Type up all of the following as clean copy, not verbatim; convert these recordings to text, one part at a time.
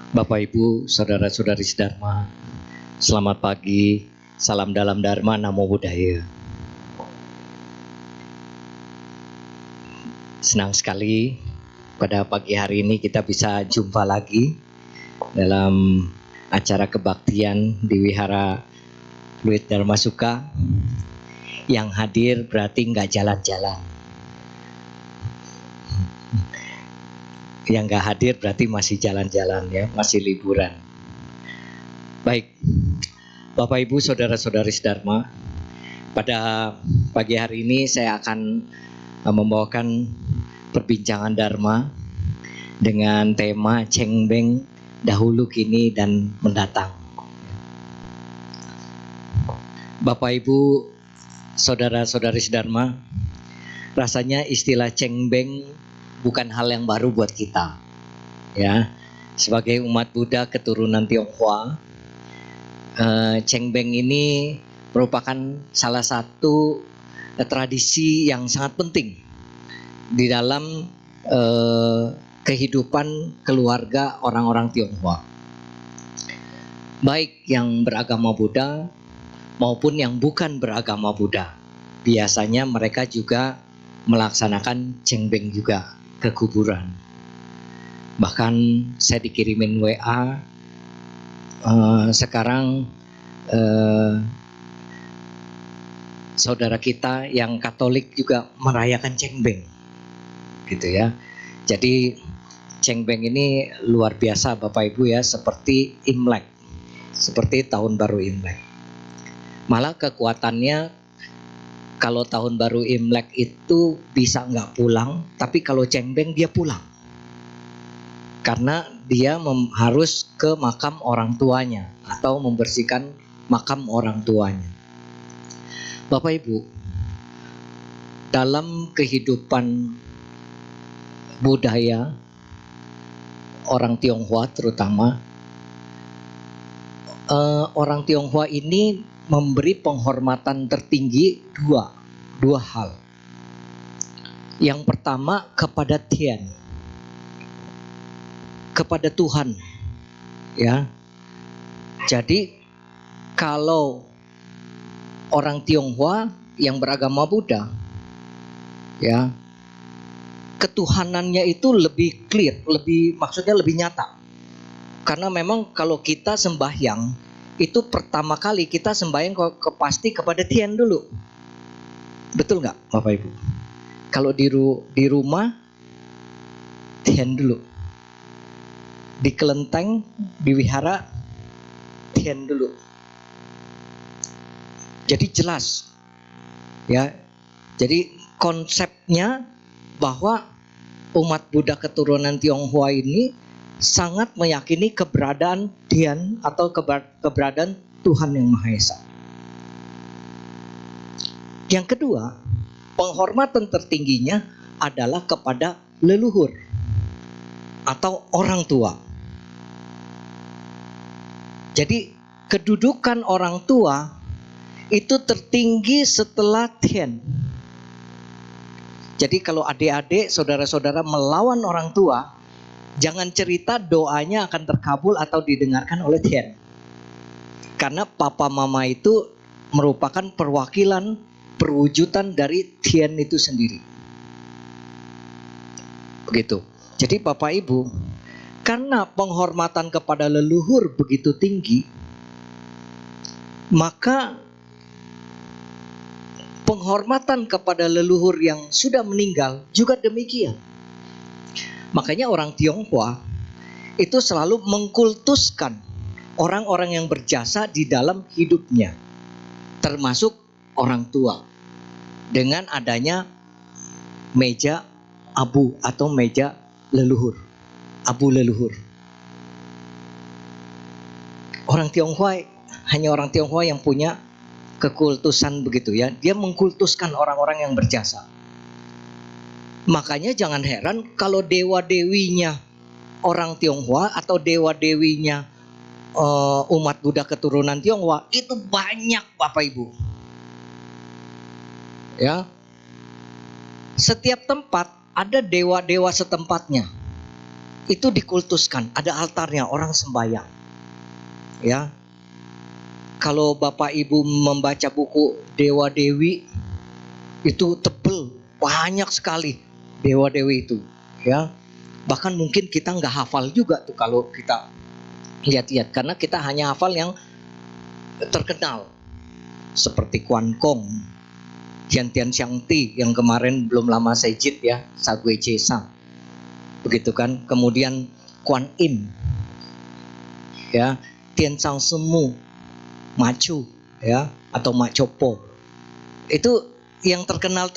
Bapak Ibu, saudara-saudari sedharma, selamat pagi, salam dalam Dharma, Namo Buddhaya. Senang sekali pada pagi hari ini kita bisa jumpa lagi dalam acara kebaktian di Wihara Fluid Dharma Sukha. Yang hadir berarti nggak jalan-jalan. Yang nggak hadir berarti masih jalan-jalan ya, masih liburan. Baik, Bapak Ibu, saudara-saudari sedharma, pada pagi hari ini saya akan membawakan perbincangan Dharma dengan tema Cengbeng dahulu, kini, dan mendatang. Bapak Ibu, saudara-saudari sedharma, rasanya istilah Cengbeng bukan hal yang baru buat kita. Ya, sebagai umat Buddha keturunan Tionghoa, Cengbeng ini merupakan salah satu tradisi yang sangat penting di dalam kehidupan keluarga orang-orang Tionghoa, baik yang beragama Buddha maupun yang bukan beragama Buddha. Biasanya mereka juga melaksanakan Cengbeng juga ke kuburan. Bahkan saya dikirimin WA sekarang saudara kita yang Katolik juga merayakan Cengbeng, gitu ya. Jadi Cengbeng ini luar biasa Bapak Ibu ya, seperti Imlek, seperti tahun baru Imlek. Malah kekuatannya, kalau tahun baru Imlek itu bisa nggak pulang, tapi kalau Cengbeng dia pulang, karena dia harus ke makam orang tuanya atau membersihkan makam orang tuanya. Bapak Ibu, dalam kehidupan budaya orang Tionghoa terutama, orang Tionghoa ini memberi penghormatan tertinggi dua hal. Yang pertama kepada Tian, kepada Tuhan, ya. Jadi kalau orang Tionghoa yang beragama Buddha, ya, ketuhanannya itu lebih clear, maksudnya lebih nyata. Karena memang kalau kita sembahyang itu pertama kali kita sembahyang pasti kepada Tian dulu, betul nggak Bapak Ibu? Kalau di rumah Tian dulu, di kelenteng, di wihara Tian dulu. Jadi jelas, ya. Jadi konsepnya bahwa umat Buddha keturunan Tionghoa ini sangat meyakini keberadaan Tian atau keberadaan Tuhan Yang Maha Esa. Yang kedua, penghormatan tertingginya adalah kepada leluhur atau orang tua. Jadi kedudukan orang tua itu tertinggi setelah Tian. Jadi kalau adik-adik, saudara-saudara melawan orang tua, jangan cerita doanya akan terkabul atau didengarkan oleh Tian. Karena papa mama itu merupakan perwakilan perwujudan dari Tian itu sendiri. Begitu. Jadi Bapak Ibu, karena penghormatan kepada leluhur begitu tinggi, maka penghormatan kepada leluhur yang sudah meninggal juga demikian. Makanya orang Tionghoa itu selalu mengkultuskan orang-orang yang berjasa di dalam hidupnya, termasuk orang tua, dengan adanya meja abu atau meja leluhur, abu leluhur. Hanya orang Tionghoa yang punya kekultusan begitu ya. Dia mengkultuskan orang-orang yang berjasa. Makanya jangan heran kalau dewa-dewinya orang Tionghoa atau dewa-dewinya umat Buddha keturunan Tionghoa itu banyak Bapak Ibu. Ya. Setiap tempat ada dewa-dewa setempatnya. Itu dikultuskan, ada altarnya, orang sembahyang. Ya. Kalau Bapak Ibu membaca buku Dewa Dewi, itu tebel, banyak sekali dewa-dewi itu, ya. Bahkan mungkin kita nggak hafal juga tuh kalau kita lihat-lihat, karena kita hanya hafal yang terkenal seperti Kuan Kong, Tian Tian Xiang Ti yang kemarin belum lama saya jit ya, Sagui Cesa, begitu kan. Kemudian Kuan Im, ya, Tian Sang Semu, Macu, ya, atau Mak Copo, itu yang terkenal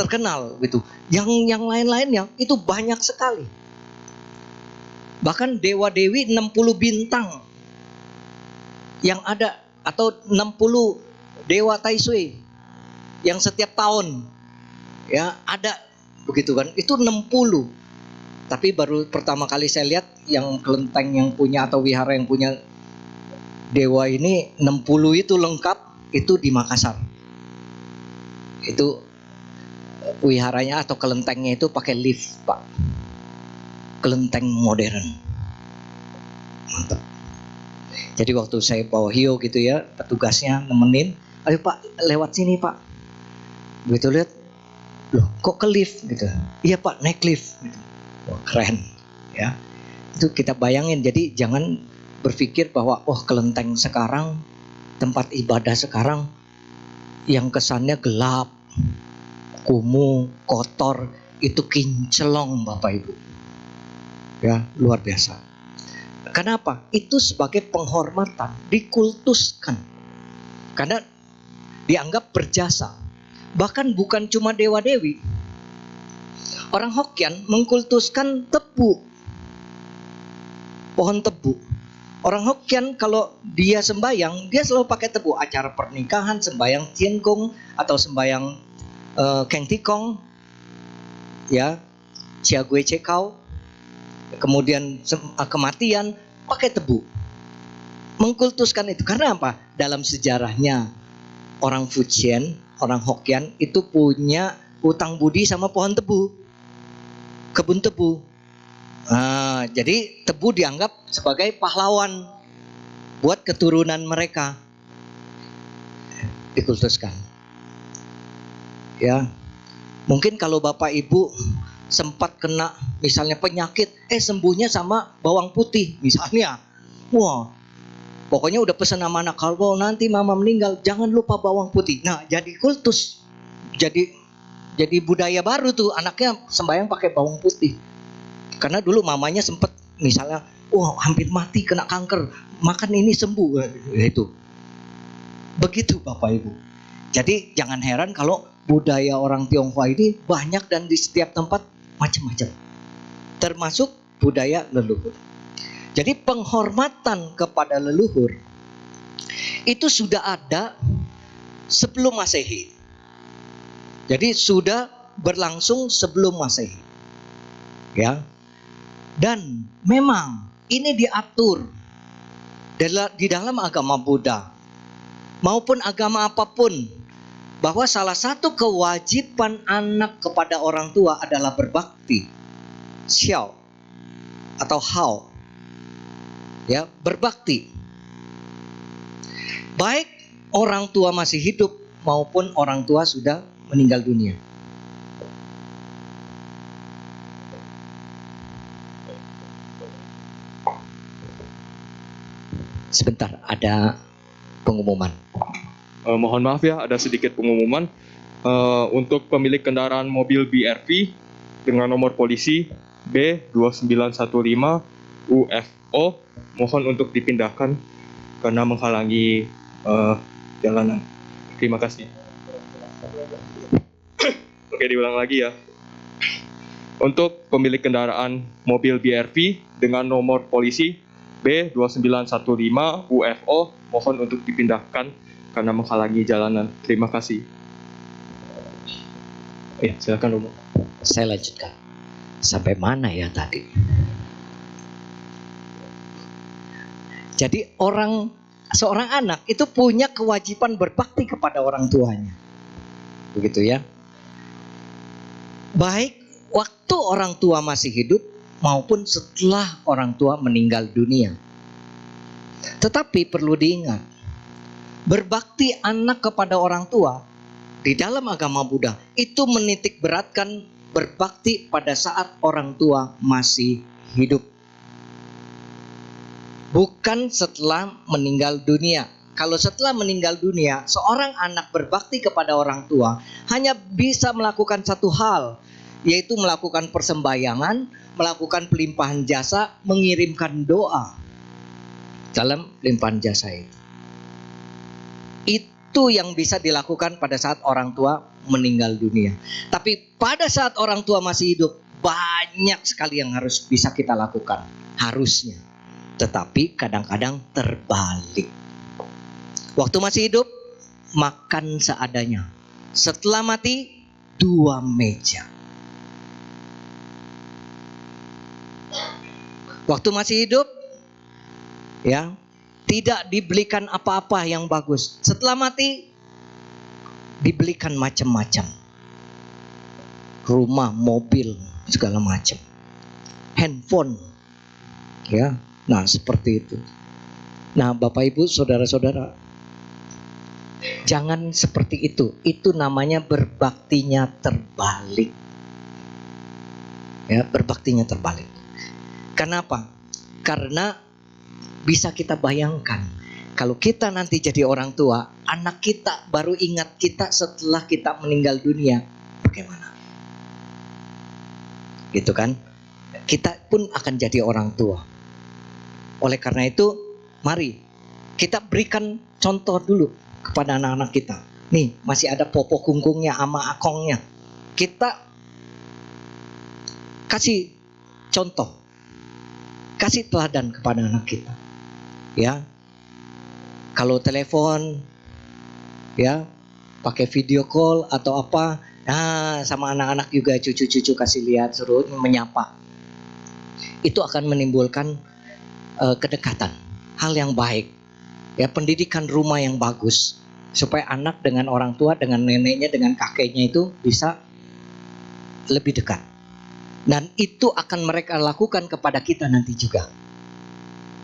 gitu. Yang lain-lainnya itu banyak sekali. Bahkan dewa dewi 60 bintang yang ada, atau 60 dewa Tai Sui yang setiap tahun ya ada, begitu kan. Itu 60. Tapi baru pertama kali saya lihat yang kelenteng yang punya atau wihara yang punya dewa ini 60 itu lengkap, itu di Makassar. Itu wiharanya atau kelentengnya itu pakai lift, Pak. Kelenteng modern. Mantap. Jadi waktu saya bawa Hio gitu ya, petugasnya nemenin, ayo Pak lewat sini Pak. Begitu lihat, loh kok ke lift gitu. Iya Pak, naik lift gitu. Wah, keren ya. Itu kita bayangin, jadi jangan berpikir bahwa kelenteng sekarang, tempat ibadah sekarang yang kesannya gelap, kumuh, kotor, itu kinclong Bapak Ibu. Ya, luar biasa. Kenapa? Itu sebagai penghormatan, dikultuskan. Karena dianggap berjasa. Bahkan bukan cuma dewa-dewi. Orang Hokkien mengkultuskan tebu. Pohon tebu. Orang Hokkien kalau dia sembayang, dia selalu pakai tebu. Acara pernikahan, sembayang Tien Kung atau sembayang Keng Tikong, ya, Chia Gue Cekau, kemudian kematian, pakai tebu. Mengkultuskan itu. Karena apa? Dalam sejarahnya orang Fujian, orang Hokkien itu punya hutang budi sama pohon tebu, kebun tebu. Nah, jadi tebu dianggap sebagai pahlawan buat keturunan mereka. Dikultuskan. Ya. Mungkin kalau Bapak Ibu sempat kena misalnya penyakit, sembuhnya sama bawang putih misalnya. Wah, pokoknya udah pesan sama anak, kalau nanti mama meninggal jangan lupa bawang putih. Nah, jadi kultus. Jadi budaya baru tuh, anaknya sembahyang pakai bawang putih. Karena dulu mamanya sempat misalnya, hampir mati kena kanker, makan ini sembuh. Itu. Begitu Bapak Ibu. Jadi jangan heran kalau budaya orang Tionghoa ini banyak dan di setiap tempat macam-macam. Termasuk budaya leluhur. Jadi penghormatan kepada leluhur itu sudah ada sebelum Masehi. Jadi sudah berlangsung sebelum Masehi. Ya. Dan memang ini diatur di dalam agama Buddha maupun agama apapun, bahwa salah satu kewajiban anak kepada orang tua adalah berbakti. Xiao atau hao. Ya, berbakti. Baik orang tua masih hidup maupun orang tua sudah meninggal dunia. Sebentar, ada pengumuman. Mohon maaf ya, ada sedikit pengumuman. Untuk pemilik kendaraan mobil BRV dengan nomor polisi B2915 UFO, mohon untuk dipindahkan karena menghalangi jalanan. Terima kasih. Oke, diulang lagi ya. Untuk pemilik kendaraan mobil BRV dengan nomor polisi B2915 UFO, mohon untuk dipindahkan karena menghalangi jalanan. Terima kasih. Ya, silakan Romo. Saya lanjutkan. Sampai mana ya tadi? Jadi seorang anak itu punya kewajiban berbakti kepada orang tuanya. Begitu ya. Baik waktu orang tua masih hidup maupun setelah orang tua meninggal dunia. Tetapi perlu diingat, berbakti anak kepada orang tua di dalam agama Buddha itu menitik beratkan berbakti pada saat orang tua masih hidup, bukan setelah meninggal dunia. Kalau setelah meninggal dunia, seorang anak berbakti kepada orang tua hanya bisa melakukan satu hal, yaitu melakukan persembahyangan, melakukan pelimpahan jasa, mengirimkan doa dalam limpahan jasa itu. Itu yang bisa dilakukan pada saat orang tua meninggal dunia. Tapi pada saat orang tua masih hidup, banyak sekali yang harus bisa kita lakukan, harusnya. Tetapi kadang-kadang terbalik. Waktu masih hidup, makan seadanya. Setelah mati, 2 meja. Waktu masih hidup, ya, tidak dibelikan apa-apa yang bagus. Setelah mati, dibelikan macam-macam. Rumah, mobil, segala macam. Handphone, ya. Nah, seperti itu. Nah, Bapak Ibu, saudara-saudara, jangan seperti itu. Itu namanya berbaktinya terbalik. Ya, berbaktinya terbalik. Kenapa? Karena bisa kita bayangkan, kalau kita nanti jadi orang tua, anak kita baru ingat kita setelah kita meninggal dunia, bagaimana? Gitu kan? Kita pun akan jadi orang tua. Oleh karena itu, mari kita berikan contoh dulu kepada anak-anak kita. Nih, masih ada popo kungkungnya sama akongnya. Kita kasih contoh, kasih teladan kepada anak kita. Ya, kalau telepon, ya, pakai video call atau apa, nah, sama anak-anak juga, cucu-cucu kasih lihat, suruh menyapa. Itu akan menimbulkan kedekatan, hal yang baik. Ya, pendidikan rumah yang bagus, supaya anak dengan orang tua, dengan neneknya, dengan kakeknya itu bisa lebih dekat. Dan itu akan mereka lakukan kepada kita nanti juga.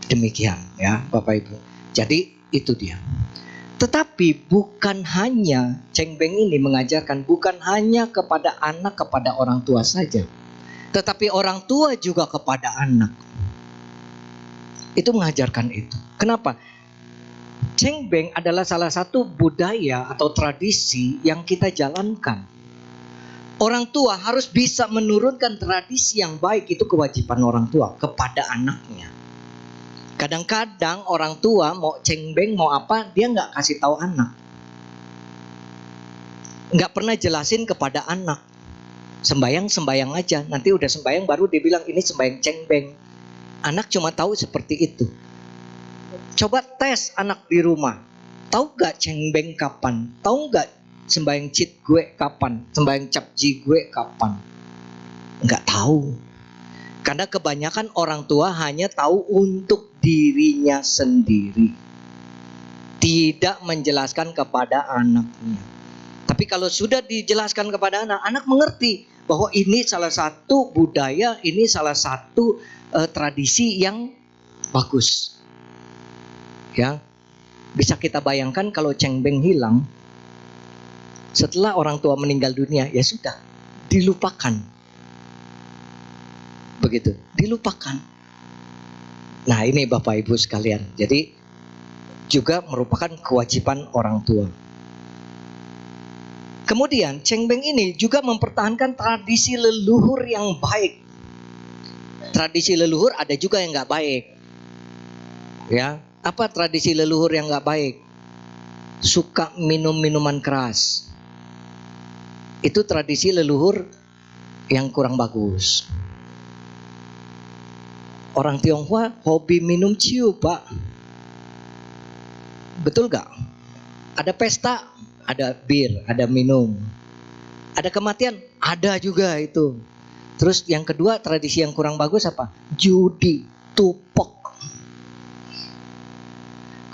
Demikian, ya Bapak Ibu. Jadi itu dia. Tetapi bukan hanya, Cheng Beng ini mengajarkan bukan hanya kepada anak, kepada orang tua saja, tetapi orang tua juga kepada anak. Itu mengajarkan itu. Kenapa? Cheng Beng adalah salah satu budaya atau tradisi yang kita jalankan. Orang tua harus bisa menurunkan tradisi yang baik, itu kewajiban orang tua kepada anaknya. Kadang-kadang orang tua mau Cheng Beng mau apa, dia nggak kasih tahu anak, nggak pernah jelasin kepada anak. Sembayang aja, nanti udah sembayang baru dia bilang ini sembayang Cheng Beng. Anak cuma tahu seperti itu. Coba tes anak di rumah, tahu gak Cheng Beng kapan? Tahu gak sembahyang Cit gue kapan? Sembahyang Cap Ji gue kapan? Nggak tahu. Karena kebanyakan orang tua hanya tahu untuk dirinya sendiri, tidak menjelaskan kepada anaknya. Tapi kalau sudah dijelaskan kepada anak, anak mengerti bahwa ini salah satu budaya, ini salah satu tradisi yang bagus. Ya, bisa kita bayangkan kalau Cheng Beng hilang setelah orang tua meninggal dunia, ya sudah, dilupakan. Begitu, dilupakan. Nah, ini Bapak Ibu sekalian. Jadi juga merupakan kewajiban orang tua. Kemudian Cheng Beng ini juga mempertahankan tradisi leluhur yang baik. Tradisi leluhur ada juga yang nggak baik. Ya, apa tradisi leluhur yang nggak baik? Suka minum minuman keras. Itu tradisi leluhur yang kurang bagus. Orang Tionghoa hobi minum ciu, Pak. Betul gak? Ada pesta, ada bir, ada minum. Ada kematian, ada juga itu. Terus yang kedua, tradisi yang kurang bagus apa? Judi, tupok.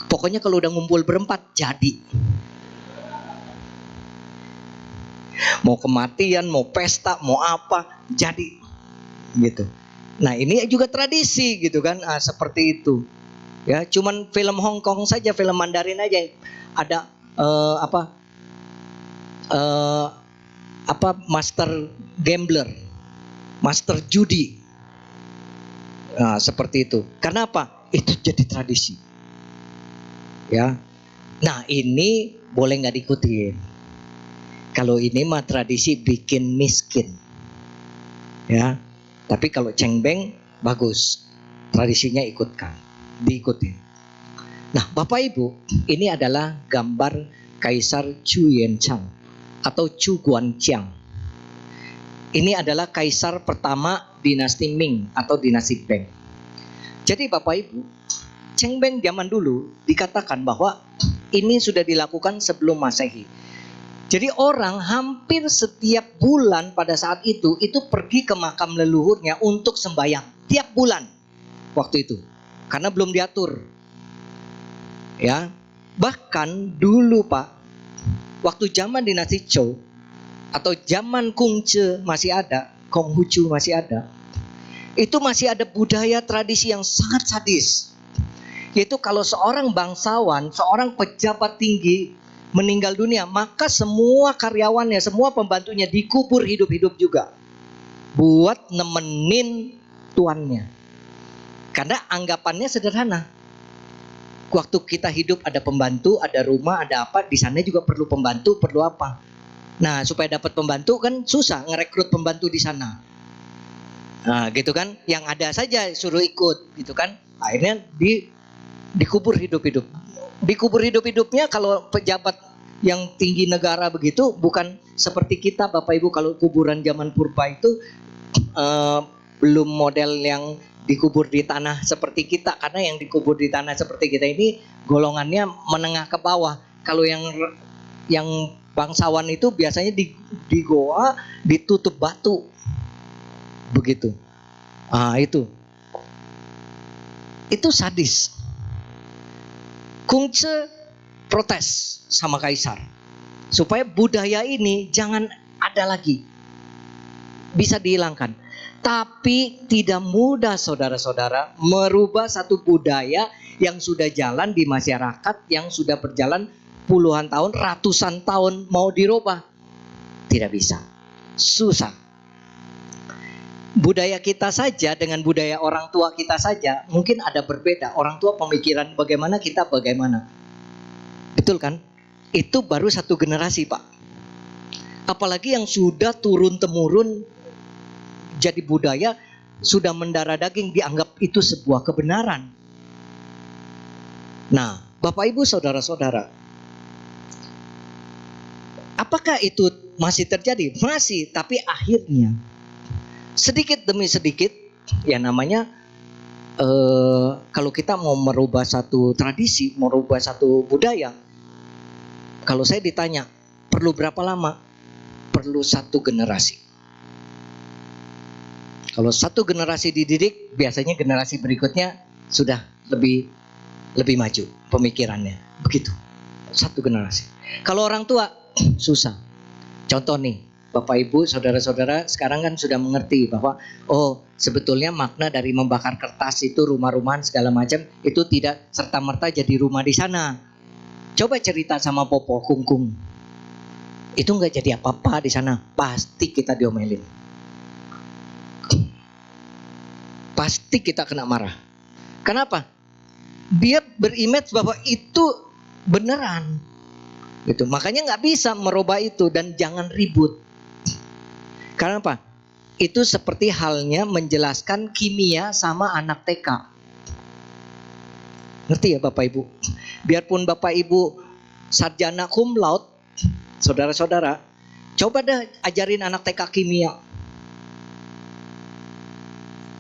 Pokoknya kalau udah ngumpul berempat, jadi. Mau kematian, mau pesta, mau apa, jadi gitu. Nah, ini juga tradisi gitu kan, seperti itu. Ya, cuman film Hong Kong saja, film Mandarin aja ada master gambler, master judi. Nah, seperti itu. Karena apa? Itu jadi tradisi. Ya. Nah, ini boleh nggak diikutin. Kalau ini mah tradisi bikin miskin. Ya. Tapi kalau cengbeng bagus. Tradisinya diikutin. Nah, Bapak Ibu, ini adalah gambar Kaisar Chu Yuanzhang atau Chu Guangqiang. Ini adalah kaisar pertama dinasti Ming atau dinasti Beng. Jadi Bapak Ibu, cengbeng zaman dulu dikatakan bahwa ini sudah dilakukan sebelum Masehi. Jadi orang hampir setiap bulan pada saat itu pergi ke makam leluhurnya untuk sembahyang tiap bulan waktu itu, karena belum diatur. Ya, bahkan dulu Pak, waktu zaman dinasti Zhou atau zaman Kungce masih ada, Konghucu masih ada, itu masih ada budaya tradisi yang sangat sadis. Yaitu kalau seorang bangsawan, seorang pejabat tinggi meninggal dunia, maka semua karyawannya, semua pembantunya dikubur hidup-hidup juga, buat nemenin tuannya. Karena anggapannya sederhana. Waktu kita hidup ada pembantu, ada rumah, ada apa, di sana juga perlu pembantu, perlu apa. Nah, supaya dapat pembantu kan susah ngerekrut pembantu di sana. Nah, gitu kan, yang ada saja suruh ikut, gitu kan. Akhirnya dikubur hidup-hidup. Dikubur hidup-hidupnya kalau pejabat yang tinggi negara begitu, bukan seperti kita Bapak Ibu, kalau kuburan zaman purba itu belum model yang dikubur di tanah seperti kita, karena yang dikubur di tanah seperti kita ini golongannya menengah ke bawah. Kalau yang bangsawan itu biasanya di goa ditutup batu begitu. Itu sadis. Kungce protes sama kaisar supaya budaya ini jangan ada lagi, bisa dihilangkan. Tapi tidak mudah saudara-saudara merubah satu budaya yang sudah jalan di masyarakat, yang sudah berjalan puluhan tahun, ratusan tahun, mau dirubah. Tidak bisa. Susah. Budaya kita saja dengan budaya orang tua kita saja mungkin ada berbeda. Orang tua pemikiran bagaimana, kita bagaimana. Betul kan? Itu baru satu generasi Pak. Apalagi yang sudah turun-temurun jadi budaya, sudah mendarah daging, dianggap itu sebuah kebenaran. Nah, Bapak Ibu saudara-saudara, apakah itu masih terjadi? Masih, tapi akhirnya sedikit demi sedikit, ya namanya kalau kita mau merubah satu tradisi, merubah satu budaya, kalau saya ditanya perlu berapa lama? Perlu satu generasi. Kalau satu generasi dididik, biasanya generasi berikutnya sudah lebih maju pemikirannya. Begitu. Satu generasi. Kalau orang tua susah. Contoh nih, Bapak Ibu, saudara-saudara sekarang kan sudah mengerti bahwa sebetulnya makna dari membakar kertas itu, rumah-rumahan segala macam itu tidak serta-merta jadi rumah di sana. Coba cerita sama Popo Kungkung. Itu nggak jadi apa-apa di sana. Pasti kita diomelin. Pasti kita kena marah. Kenapa? Dia berimage bahwa itu beneran. Gitu. Makanya nggak bisa merubah itu dan jangan ribut. Karena apa? Itu seperti halnya menjelaskan kimia sama anak TK. Ngerti ya Bapak Ibu? Biarpun Bapak Ibu sarjana cum laude, saudara-saudara, coba deh ajarin anak TK kimia.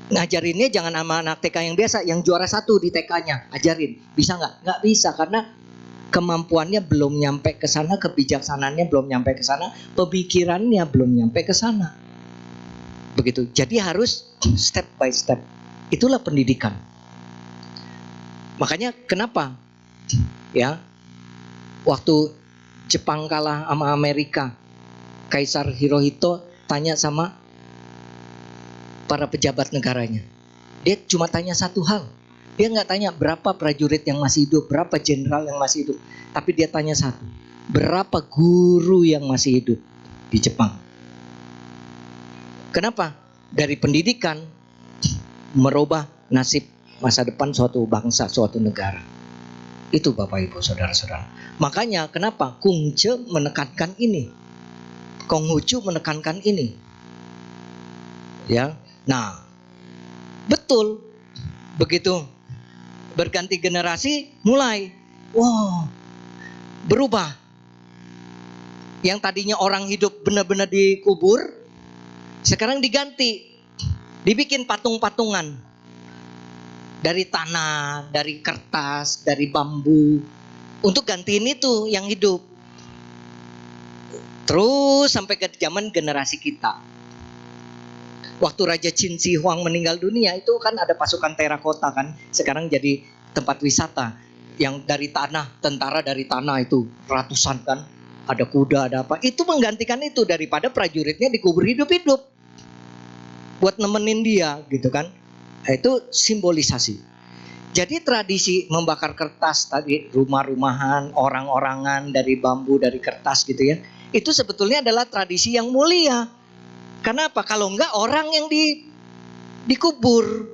Ngajarinnya jangan sama anak TK yang biasa, yang juara 1 di TK-nya, ajarin. Bisa nggak? Nggak bisa, karena kemampuannya belum nyampe ke sana, kebijaksanaannya belum nyampe ke sana, pemikirannya belum nyampe ke sana. Begitu. Jadi harus step by step. Itulah pendidikan. Makanya kenapa? Ya. Waktu Jepang kalah sama Amerika, Kaisar Hirohito tanya sama para pejabat negaranya. Dia cuma tanya satu hal. Dia nggak tanya berapa prajurit yang masih hidup, berapa jenderal yang masih hidup. Tapi dia tanya satu, berapa guru yang masih hidup di Jepang. Kenapa? Dari pendidikan merubah nasib masa depan suatu bangsa, suatu negara. Itu Bapak Ibu Saudara-saudara. Makanya kenapa Kungce menekankan ini, Konghucu menekankan ini. Ya. Nah, betul. Begitu berganti generasi mulai berubah. Yang tadinya orang hidup benar-benar dikubur, sekarang diganti. Dibikin patung-patungan. Dari tanah, dari kertas, dari bambu. Untuk gantiin itu yang hidup. Terus sampai ke zaman generasi kita. Waktu Raja Qin Shi Huang meninggal dunia itu kan ada pasukan terakota kan. Sekarang jadi tempat wisata. Yang dari tanah, tentara dari tanah itu ratusan kan. Ada kuda, ada apa. Itu menggantikan itu daripada prajuritnya dikubur hidup-hidup. Buat nemenin dia gitu kan. Itu simbolisasi. Jadi tradisi membakar kertas tadi, rumah-rumahan, orang-orangan dari bambu, dari kertas gitu ya. Itu sebetulnya adalah tradisi yang mulia. Karena apa? Kalau enggak orang yang dikubur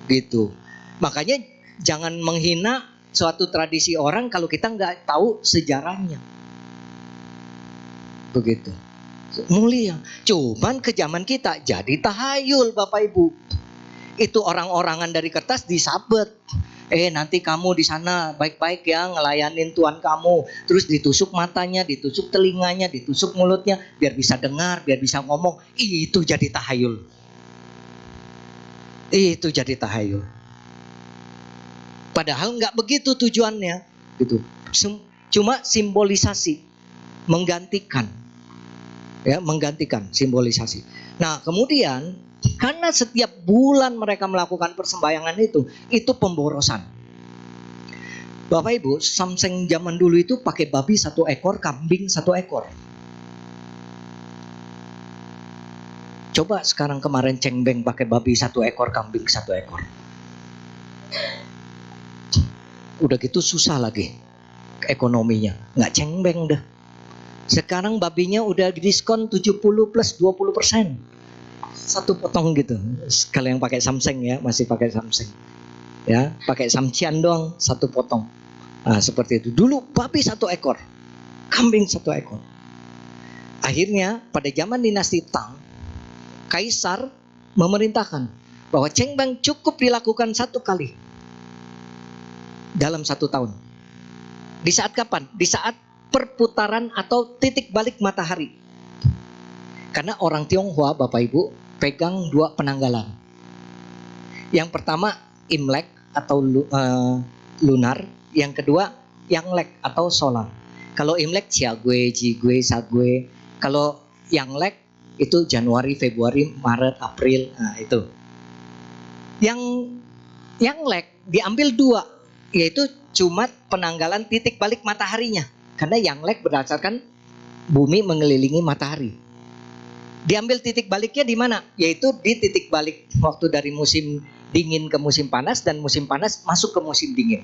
gitu. Makanya jangan menghina suatu tradisi orang kalau kita enggak tahu sejarahnya. Begitu. Mulia. Cuman ke zaman kita jadi tahayul Bapak Ibu. Itu orang-orangan dari kertas disabet. Nanti kamu di sana baik-baik ya ngelayanin Tuhan kamu. Terus ditusuk matanya, ditusuk telinganya, ditusuk mulutnya. Biar bisa dengar, biar bisa ngomong. Itu jadi tahayul. Itu jadi tahayul. Padahal nggak begitu tujuannya. Gitu. Cuma simbolisasi. Menggantikan. Ya, menggantikan simbolisasi. Nah kemudian karena setiap bulan mereka melakukan persembahyangan itu pemborosan. Bapak Ibu, Samseng zaman dulu itu pakai babi 1 ekor, kambing 1 ekor. Coba sekarang kemarin Cengbeng pakai babi 1 ekor, kambing 1 ekor. Udah gitu susah lagi ekonominya, nggak Cengbeng dah. Sekarang babinya udah diskon 70 plus 20%. 1 potong gitu. Kalau yang pakai Samsung ya, masih pakai Samsung. Ya, pakai Samsian doang 1 potong. Nah, seperti itu. Dulu babi 1 ekor, kambing 1 ekor. Akhirnya pada zaman dinasti Tang, kaisar memerintahkan bahwa Cengbeng cukup dilakukan 1 kali dalam 1 tahun. Di saat kapan? Di saat perputaran atau titik balik matahari. Karena orang Tionghoa Bapak Ibu pegang 2 penanggalan. Yang pertama Imlek atau lunar, yang kedua Yanglek atau solar. Kalau Imlek Xiague, Jigwe, Sagwe. Kalau Yanglek itu Januari, Februari, Maret, April. Nah itu. Yang Yanglek diambil 2, yaitu cuma penanggalan titik balik mataharinya. Karena Yanglek berdasarkan bumi mengelilingi matahari. Diambil titik baliknya di mana? Yaitu di titik balik waktu dari musim dingin ke musim panas dan musim panas masuk ke musim dingin.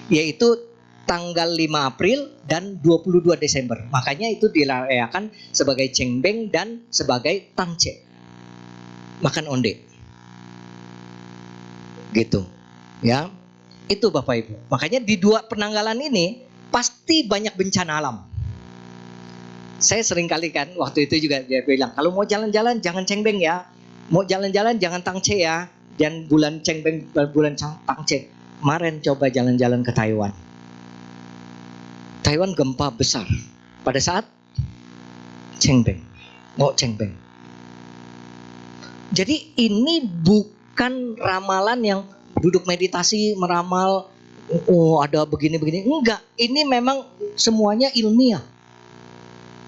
Yaitu tanggal 5 April dan 22 Desember. Makanya itu dirayakan sebagai Cengbeng dan sebagai Tangce. Makan onde. Gitu. Ya. Itu Bapak Ibu. Makanya di 2 penanggalan ini pasti banyak bencana alam. Saya sering kali kan waktu itu juga dia bilang, kalau mau jalan-jalan jangan Cengbeng ya. Mau jalan-jalan jangan Tangce ya. Dan bulan Cengbeng, bulan Tangce. Kemarin coba jalan-jalan ke Taiwan. Taiwan gempa besar pada saat Cengbeng. Mau Cengbeng. Jadi ini bukan ramalan yang duduk meditasi meramal, ada begini-begini. Enggak, ini memang semuanya ilmiah.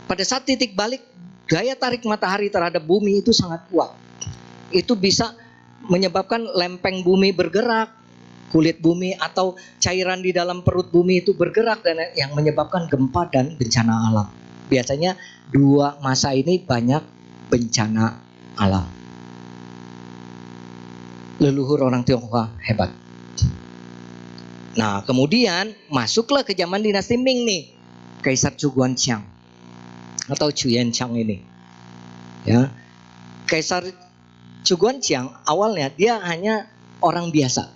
Pada saat titik balik, gaya tarik matahari terhadap bumi itu sangat kuat. Itu bisa menyebabkan lempeng bumi bergerak, kulit bumi atau cairan di dalam perut bumi itu bergerak, dan yang menyebabkan gempa dan bencana alam. biasanya dua masa ini banyak bencana alam. Leluhur orang Tionghoa hebat. Nah, kemudian masuklah ke zaman dinasti Ming nih, Kaisar Chu Guangqiang atau Chu Yanchang ini. Ya, Kaisar Chu Guangqiang awalnya dia hanya orang biasa.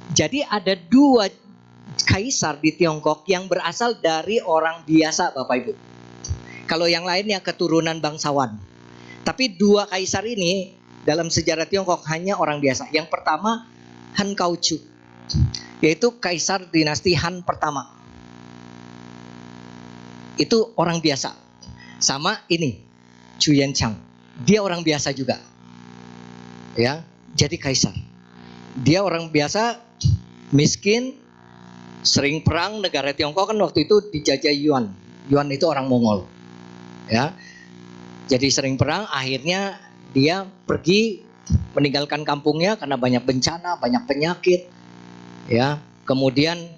Jadi ada dua kaisar di Tiongkok yang berasal dari orang biasa, Bapak Ibu. Kalau yang lainnya keturunan bangsawan. Tapi dua kaisar ini dalam sejarah Tiongkok hanya orang biasa. Yang pertama Han Kaochu, yaitu kaisar dinasti Han pertama. Itu orang biasa. Sama ini Chu Yanchang, dia orang biasa juga. Ya, jadi kaisar. Dia orang biasa, miskin, sering perang. Negara Tiongkok kan waktu itu dijajah Yuan. Yuan itu orang Mongol. Ya. Jadi sering perang, akhirnya dia pergi meninggalkan kampungnya karena banyak bencana, banyak penyakit. Ya, kemudian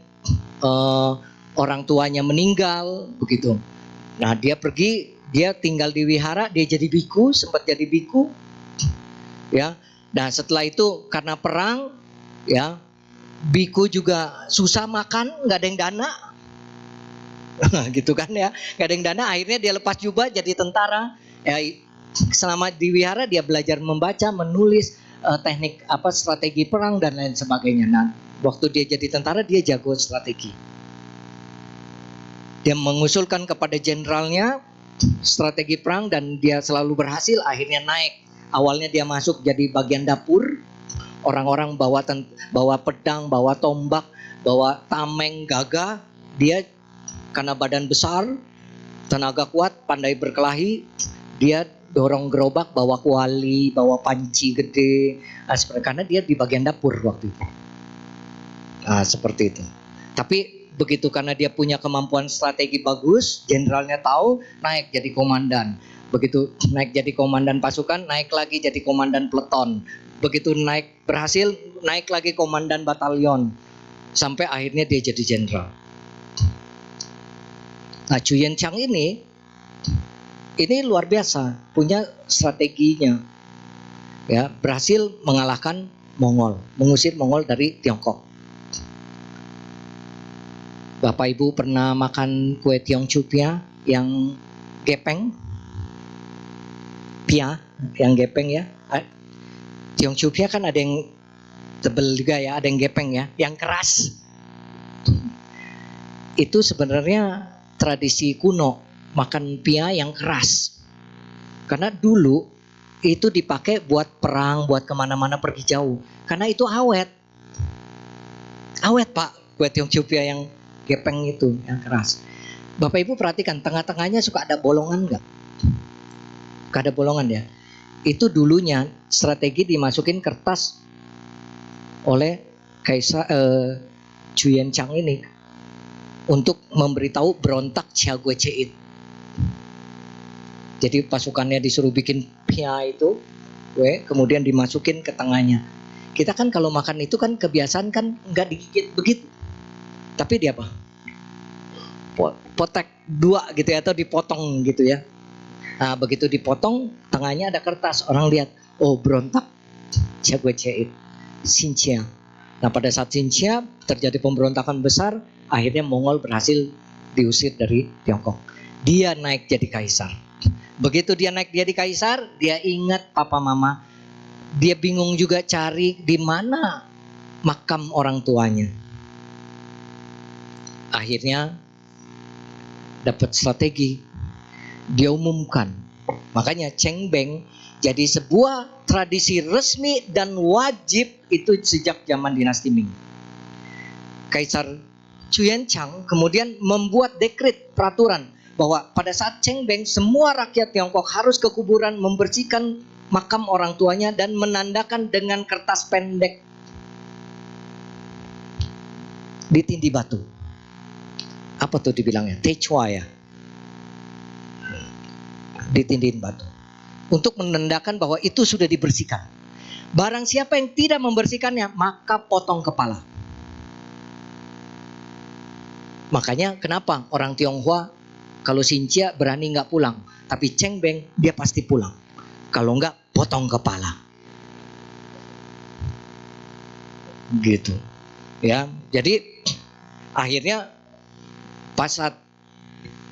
orang tuanya meninggal begitu. Nah, dia pergi, dia tinggal di wihara, dia jadi biku, sempat jadi biku. Ya. Nah, setelah itu karena perang, ya, biku juga susah makan, nggak ada yang dana. Gitu kan ya, nggak ada yang dana. Akhirnya dia lepas jubah jadi tentara. Ya, selama di wihara dia belajar membaca, menulis, teknik strategi perang dan lain sebagainya. Nah, waktu dia jadi tentara dia jago strategi. Dia mengusulkan kepada jenderalnya strategi perang dan dia selalu berhasil. Akhirnya naik. Awalnya dia masuk jadi bagian dapur. Orang-orang bawa pedang, bawa tombak, bawa tameng, gagah. Dia karena badan besar, tenaga kuat, pandai berkelahi, dia dorong gerobak, bawa kuali, bawa panci gede. Karena dia di bagian dapur waktu itu. Nah, seperti itu. Tapi begitu karena dia punya kemampuan strategi bagus, jenderalnya tahu, naik jadi komandan. Begitu naik jadi komandan pasukan, naik lagi jadi komandan peleton. Begitu naik berhasil, naik lagi komandan batalion. Sampai akhirnya dia jadi jenderal. Nah, Chu Yanchang ini luar biasa, punya strateginya. Ya, berhasil mengalahkan Mongol, mengusir Mongol dari Tiongkok. Bapak Ibu pernah makan kue Tiongchu Pia yang gepeng? Pia yang gepeng ya. Tiongchu Pia kan ada yang tebel juga ya, ada yang gepeng ya, yang keras. Itu sebenarnya tradisi kuno, makan pia yang keras. Karena dulu itu dipakai buat perang, buat kemana-mana pergi jauh. Karena itu awet. Awet Pak, kue Tiongchu Pia yang gepeng itu, yang keras. Bapak Ibu perhatikan, tengah-tengahnya suka ada bolongan enggak? Gak ada bolongan ya. Itu dulunya strategi dimasukin kertas oleh Kaisar Chu Yanchang ini untuk memberitahu berontak Xiaogui Ceit. Jadi pasukannya disuruh bikin pia itu, kemudian dimasukin ke tengahnya. Kita kan kalau makan itu kan kebiasaan kan nggak digigit begitu. Tapi dia apa? Potek dua gitu ya, atau dipotong gitu ya. Nah, begitu dipotong, tengahnya ada kertas. Orang lihat, oh berontak Xiaogui Ceit, Xinjia. Nah, pada saat Xinjia terjadi pemberontakan besar, akhirnya Mongol berhasil diusir dari Tiongkok. Dia naik jadi kaisar. Begitu dia naik jadi kaisar, dia ingat papa mama. Dia bingung juga cari di mana makam orang tuanya. Akhirnya dapat strategi. Dia umumkan. Makanya Cheng Beng jadi sebuah tradisi resmi dan wajib itu sejak zaman dinasti Ming. Kaisar Chu Yanchang kemudian membuat dekret peraturan bahwa pada saat Cheng Beng semua rakyat Tiongkok harus ke kuburan membersihkan makam orang tuanya dan menandakan dengan kertas pendek ditindih batu. Apa tuh dibilangnya? Techua ya. Ditindihin batu. Untuk menandakan bahwa itu sudah dibersihkan. Barang siapa yang tidak membersihkannya, maka potong kepala. Makanya kenapa orang Tionghoa Kalau Sincia berani nggak pulang, tapi Cheng Beng dia pasti pulang. Kalau nggak, potong kepala. Gitu. Ya, jadi akhirnya pas saat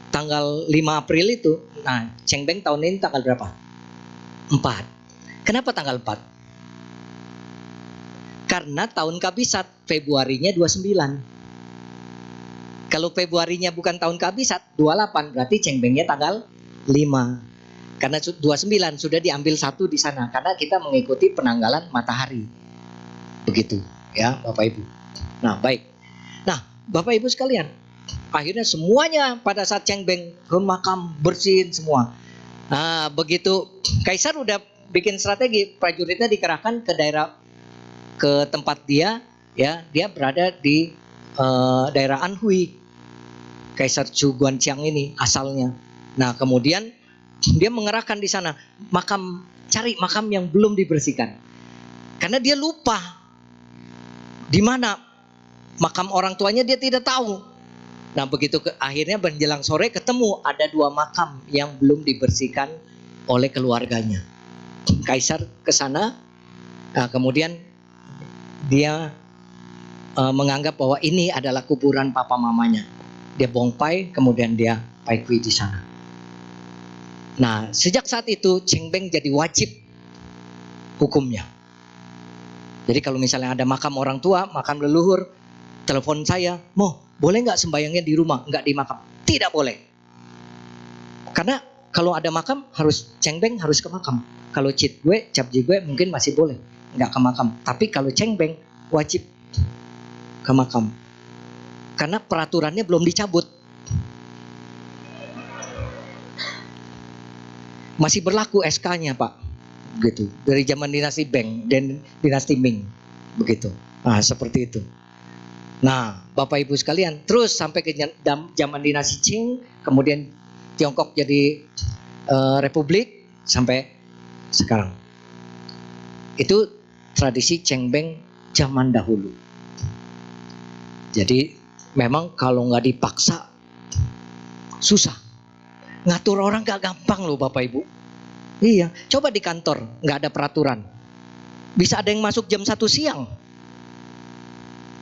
tanggal 5 April itu, nah Cheng Beng tahun ini tanggal berapa? 4. Kenapa tanggal 4? Karena tahun kabisat, Februarinya 29. Kalau Februarinya bukan tahun kabisat, 28, berarti Cheng Bengnya tanggal 5. Karena 29 sudah diambil 1 di sana, karena kita mengikuti penanggalan matahari. Begitu, ya Bapak Ibu. Nah, baik. Nah, Bapak Ibu sekalian, akhirnya semuanya pada saat Cheng Beng ke makam bersihin semua. Nah, begitu Kaisar udah bikin strategi, prajuritnya dikerahkan ke daerah, ke tempat dia, ya, dia berada di daerah Anhui. Kaisar Chu Guangqiang ini asalnya. Nah, kemudian dia mengerahkan di sana makam, cari makam yang belum dibersihkan. Karena dia lupa di mana makam orang tuanya, dia tidak tahu. Nah, begitu akhirnya menjelang sore ketemu ada 2 makam yang belum dibersihkan oleh keluarganya. Kaisar ke sana, nah, kemudian dia menganggap bahwa ini adalah kuburan papa mamanya. Dia bongpai, kemudian dia paikui di sana. Nah, sejak saat itu Cheng Beng jadi wajib hukumnya. Jadi kalau misalnya ada makam orang tua, makam leluhur, telepon saya, "Mo, boleh nggak sembayangnya di rumah, nggak di makam?" Tidak boleh. Karena kalau ada makam, harus Cheng Beng harus ke makam. Kalau Cit gue, Cap Ji gue mungkin masih boleh, nggak ke makam. Tapi kalau Cheng Beng wajib ke makam. Karena peraturannya belum dicabut. Masih berlaku SK-nya, Pak. Begitu. Dari zaman dinasti Beng dan dinasti Ming. Begitu. Nah, seperti itu. Nah, Bapak Ibu sekalian, terus sampai ke zaman dinasti Qing, kemudian Tiongkok jadi republik sampai sekarang. Itu tradisi Cheng Beng zaman dahulu. Jadi memang kalau nggak dipaksa susah. Ngatur orang gak gampang loh Bapak Ibu. Iya, coba di kantor nggak ada peraturan, bisa ada yang masuk jam 1 siang.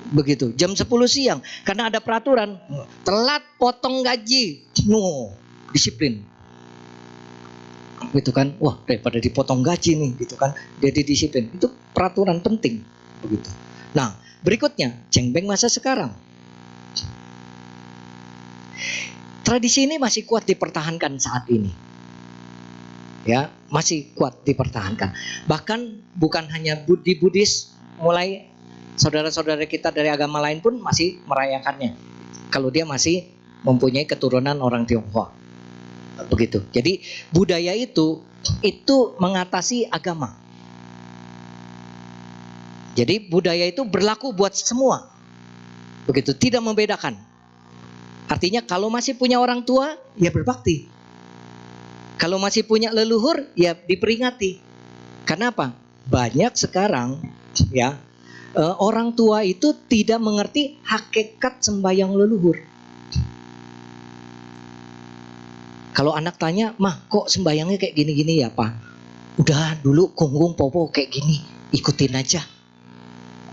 Begitu, jam 10 siang karena ada peraturan, telat potong gaji. No, disiplin. Gitu kan. Wah, daripada dipotong gaji nih, gitu kan. Jadi disiplin. Itu peraturan penting, begitu. Nah, berikutnya Cheng Beng masa sekarang. Tradisi ini masih kuat dipertahankan saat ini. Ya, masih kuat dipertahankan. Bahkan bukan hanya di Buddhis, mulai saudara-saudara kita dari agama lain pun masih merayakannya. Kalau dia masih mempunyai keturunan orang Tionghoa. Begitu. Jadi budaya itu mengatasi agama. Jadi budaya itu berlaku buat semua. Begitu, tidak membedakan. Artinya kalau masih punya orang tua, ya berbakti. Kalau masih punya leluhur, ya diperingati. Karena apa? Banyak sekarang ya orang tua itu tidak mengerti hakikat sembahyang leluhur. Kalau anak tanya, "Mah, kok sembahyangnya kayak gini-gini ya, Pak?" "Udah, dulu kunggung popo kayak gini, ikutin aja."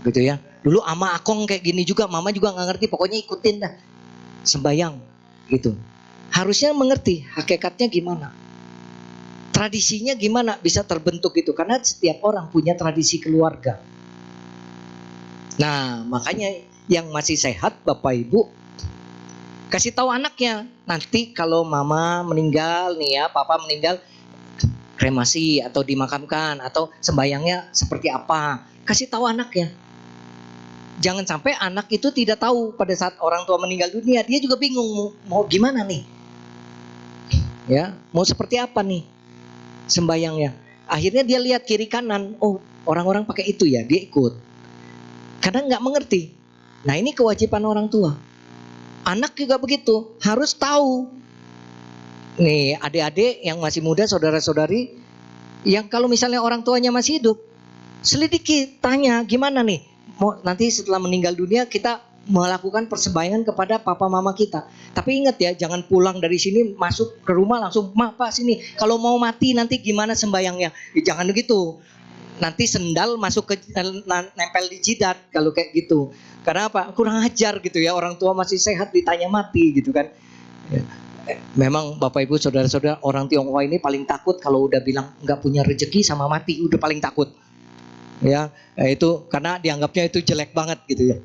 Gitu ya. Dulu ama akong kayak gini juga, mama juga nggak ngerti, pokoknya ikutin dah sembahyang gitu. Harusnya mengerti hakikatnya gimana, tradisinya gimana bisa terbentuk gitu, karena setiap orang punya tradisi keluarga. Nah, makanya yang masih sehat Bapak Ibu kasih tahu anaknya, nanti kalau mama meninggal nih ya, papa meninggal, kremasi atau dimakamkan atau sembayangnya seperti apa, kasih tahu anaknya. Jangan sampai anak itu tidak tahu pada saat orang tua meninggal dunia, dia juga bingung mau gimana nih, ya mau seperti apa nih sembayangnya. Akhirnya dia lihat kiri kanan, oh orang-orang pakai itu ya, dia ikut. Kadang nggak mengerti. Nah, ini kewajiban orang tua. Anak juga begitu, harus tahu. Nih adik-adik yang masih muda, saudara-saudari, yang kalau misalnya orang tuanya masih hidup, selidiki, tanya gimana nih, mau nanti setelah meninggal dunia kita melakukan persembayangan kepada papa mama kita. Tapi ingat ya, jangan pulang dari sini masuk ke rumah langsung, "Ma, Pak, sini. Kalau mau mati nanti gimana sembayangnya?" Jangan begitu. Nanti sendal masuk ke nempel di jidat kalau kayak gitu. Karena apa? Kurang ajar gitu ya, orang tua masih sehat ditanya mati gitu kan. Memang Bapak Ibu saudara-saudara, orang Tionghoa ini paling takut kalau udah bilang nggak punya rezeki sama mati, udah paling takut. Ya, itu karena dianggapnya itu jelek banget gitu ya.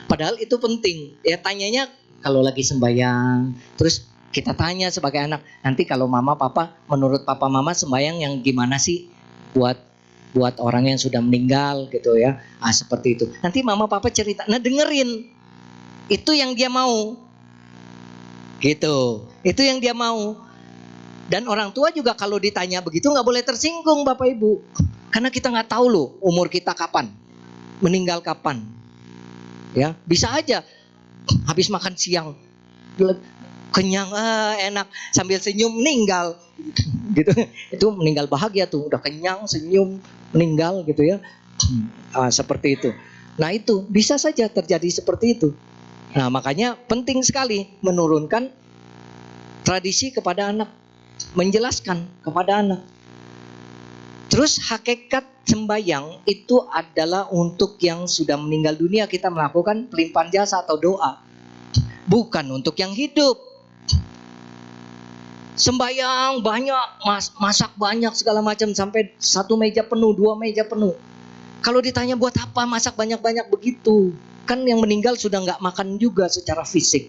Padahal itu penting. Ya tanyanya kalau lagi sembahyang, terus kita tanya sebagai anak, nanti kalau mama papa, menurut papa mama sembahyang yang gimana sih buat orang yang sudah meninggal gitu ya. Seperti itu. Nanti mama papa cerita, nah dengerin. Itu yang dia mau. Gitu. Itu yang dia mau. Dan orang tua juga kalau ditanya begitu nggak boleh tersinggung Bapak Ibu. Karena kita nggak tahu loh umur kita kapan, meninggal kapan. Ya, bisa aja habis makan siang kenyang, enak, sambil senyum meninggal gitu. Itu meninggal bahagia tuh, udah kenyang senyum meninggal gitu ya. Seperti itu. Nah itu bisa saja terjadi seperti itu. Nah makanya penting sekali menurunkan tradisi kepada anak, menjelaskan kepada anak. Terus hakikat sembahyang itu adalah untuk yang sudah meninggal dunia, kita melakukan pelimpahan jasa atau doa. Bukan untuk yang hidup. Sembahyang banyak, masak banyak segala macam sampai 1 meja penuh, 2 meja penuh. Kalau ditanya buat apa masak banyak-banyak begitu? Kan yang meninggal sudah nggak makan juga secara fisik.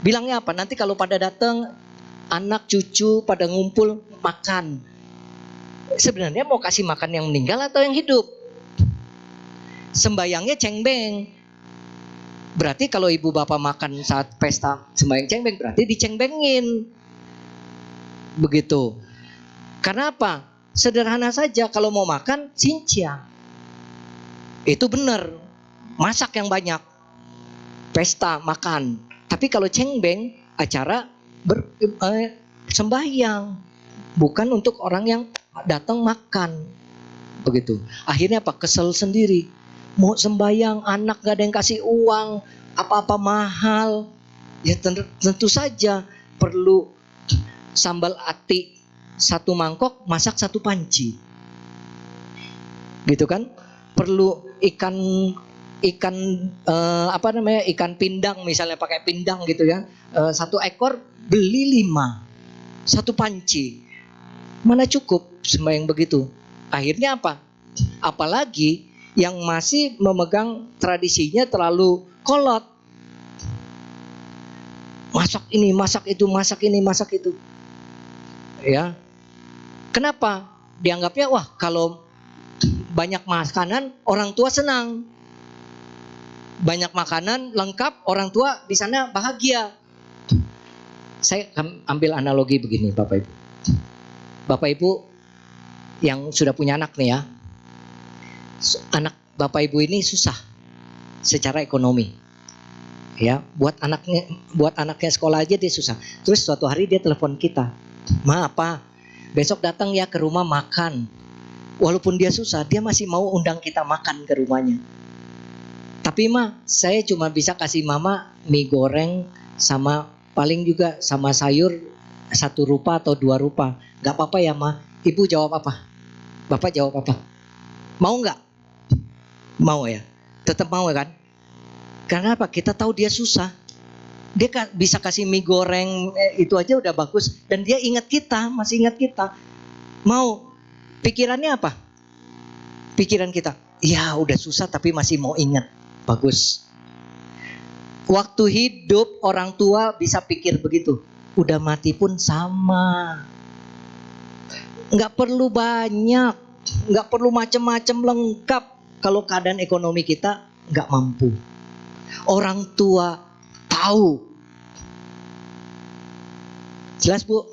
Bilangnya apa? Nanti kalau pada datang anak cucu pada ngumpul makan. Sebenarnya mau kasih makan yang meninggal atau yang hidup? Sembayangnya cengbeng. Berarti kalau ibu bapak makan saat pesta sembayang cengbeng, berarti dicengbengin. Begitu. Karena apa? Sederhana saja, kalau mau makan cincang. Itu benar. Masak yang banyak. Pesta makan. Tapi kalau cengbeng, acara sembahyang. Bukan untuk orang yang datang makan. Begitu. Akhirnya apa? Kesel sendiri. Mau sembahyang, anak gak ada yang kasih uang, apa-apa mahal. Ya tentu saja perlu sambal ati 1 mangkok, masak 1 panci. Gitu kan? Perlu ikan ikan pindang misalnya, pakai pindang gitu ya. 1 ekor beli 5. 1 panci. Mana cukup sembahyang begitu? Akhirnya apa? Apalagi yang masih memegang tradisinya terlalu kolot. Masak ini, masak itu, masak ini, masak itu. Ya. Kenapa? Dianggapnya wah kalau banyak makanan orang tua senang. Banyak makanan lengkap, orang tua di sana bahagia. Saya ambil analogi begini Bapak Ibu. Bapak Ibu yang sudah punya anak nih ya. Anak Bapak Ibu ini susah secara ekonomi. Ya, buat anaknya sekolah aja dia susah. Terus suatu hari dia telepon kita. "Ma, apa? Besok datang ya ke rumah makan." Walaupun dia susah, dia masih mau undang kita makan ke rumahnya. "Tapi Ma, saya cuma bisa kasih Mama mie goreng sama paling juga sama sayur 1 rupa atau 2 rupa. Gak apa-apa ya Ma?" Ibu jawab apa? Bapak jawab apa? Mau gak? Mau ya? Tetap mau kan? Karena apa? Kita tahu dia susah. Dia bisa kasih mie goreng itu aja udah bagus. Dan dia ingat kita, masih ingat kita. Mau. Pikirannya apa? Pikiran kita, ya udah susah tapi masih mau ingat. Bagus. Waktu hidup orang tua bisa pikir begitu. Udah mati pun sama. Nggak perlu banyak. Nggak perlu macam-macam, lengkap. Kalau keadaan ekonomi kita nggak mampu. Orang tua tahu. Jelas Bu?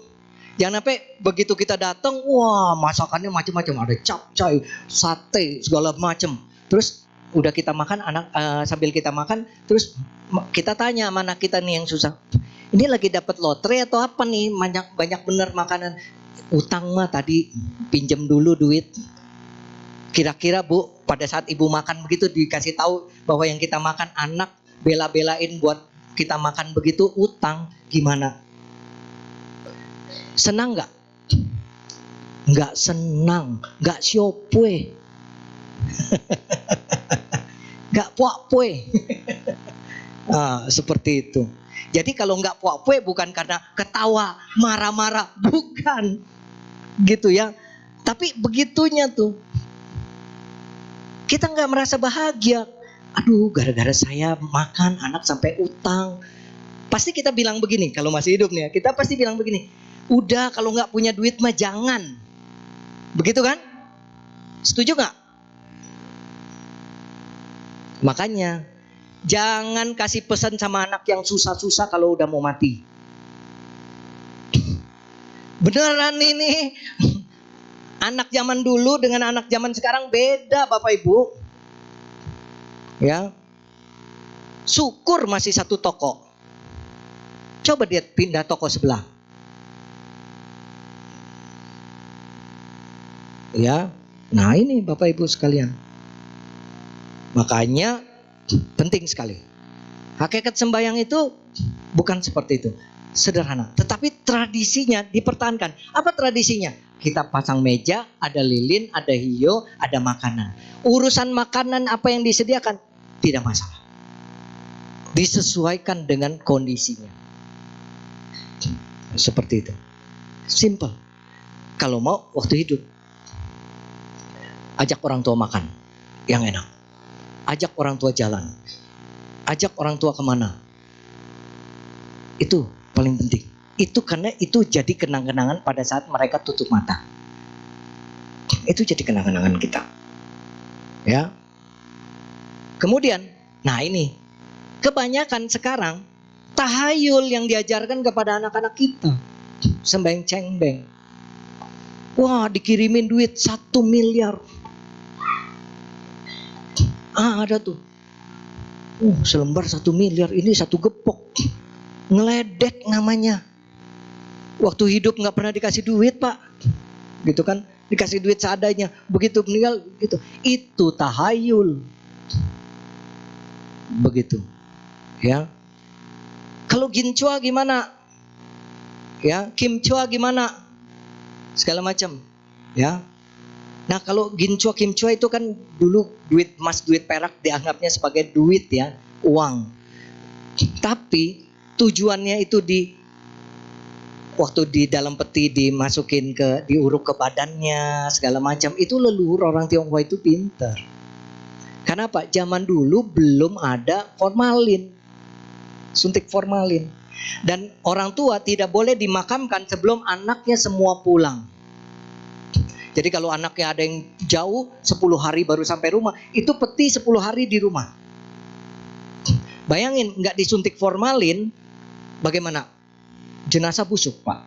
Jangan sampai begitu kita datang, wah masakannya macam-macam, ada capcay, sate, segala macam. Terus udah kita makan, sambil kita makan, terus kita tanya sama anak kita nih yang susah. Ini lagi dapat lotre atau apa nih? Banyak bener makanan. Utang mah tadi pinjam dulu duit. Kira-kira Bu Pada saat ibu makan begitu dikasih tahu bahwa yang kita makan anak, bela-belain buat kita makan begitu, utang, gimana? Senang nggak? Nggak senang, nggak siopwe, nggak puak-pue. Seperti itu. Jadi kalau nggak puak-pue bukan karena ketawa, marah-marah, bukan, gitu ya. Tapi begitunya tuh, kita nggak merasa bahagia. Aduh, gara-gara saya makan anak sampai utang. Pasti kita bilang begini, kalau masih hidup nih, kita pasti bilang begini. Udah, kalau nggak punya duit mah jangan. Begitu kan? Setuju nggak? Makanya jangan kasih pesan sama anak yang susah-susah kalau udah mau mati. Beneran ini. Anak zaman dulu dengan anak zaman sekarang beda, Bapak Ibu. Ya. Syukur masih satu toko. Coba dia pindah toko sebelah. Ya. Nah, ini Bapak Ibu sekalian. Makanya penting sekali. Hakikat sembahyang itu bukan seperti itu. Sederhana. Tetapi tradisinya dipertahankan. Apa tradisinya? Kita pasang meja, ada lilin, ada hio, ada makanan. Urusan makanan apa yang disediakan? Tidak masalah. Disesuaikan dengan kondisinya. Seperti itu. Simple. Kalau mau waktu hidup, ajak orang tua makan yang enak. Ajak orang tua jalan. Ajak orang tua kemana. Itu paling penting. Itu karena itu jadi kenang-kenangan pada saat mereka tutup mata. Itu jadi kenang-kenangan kita. Ya. Kemudian, nah ini. Kebanyakan sekarang tahayul yang diajarkan kepada anak-anak kita. Sembahyang cengbeng. Wah, dikirimin duit 1 miliar. Ada tuh. Selembar 1 miliar, ini 1 gepok. Ngeledek namanya. Waktu hidup gak pernah dikasih duit, Pak. Gitu kan. Dikasih duit seadanya. Begitu meninggal gitu. Itu tahayul. Begitu. Ya. Kalau ginchua gimana? Ya, kimchua gimana? Segala macam. Ya. Nah, kalau ginchua kimchua itu kan dulu duit emas, duit perak dianggapnya sebagai duit ya, uang. Tapi tujuannya itu waktu di dalam peti dimasukin diuruk ke badannya segala macam. Itu leluhur orang Tionghoa itu pintar. Karena apa? Zaman dulu belum ada formalin, suntik formalin. Dan orang tua tidak boleh dimakamkan sebelum anaknya semua pulang. Jadi kalau anaknya ada yang jauh 10 hari baru sampai rumah, itu peti 10 hari di rumah. Bayangin nggak disuntik formalin, bagaimana? Jenazah busuk, Pak.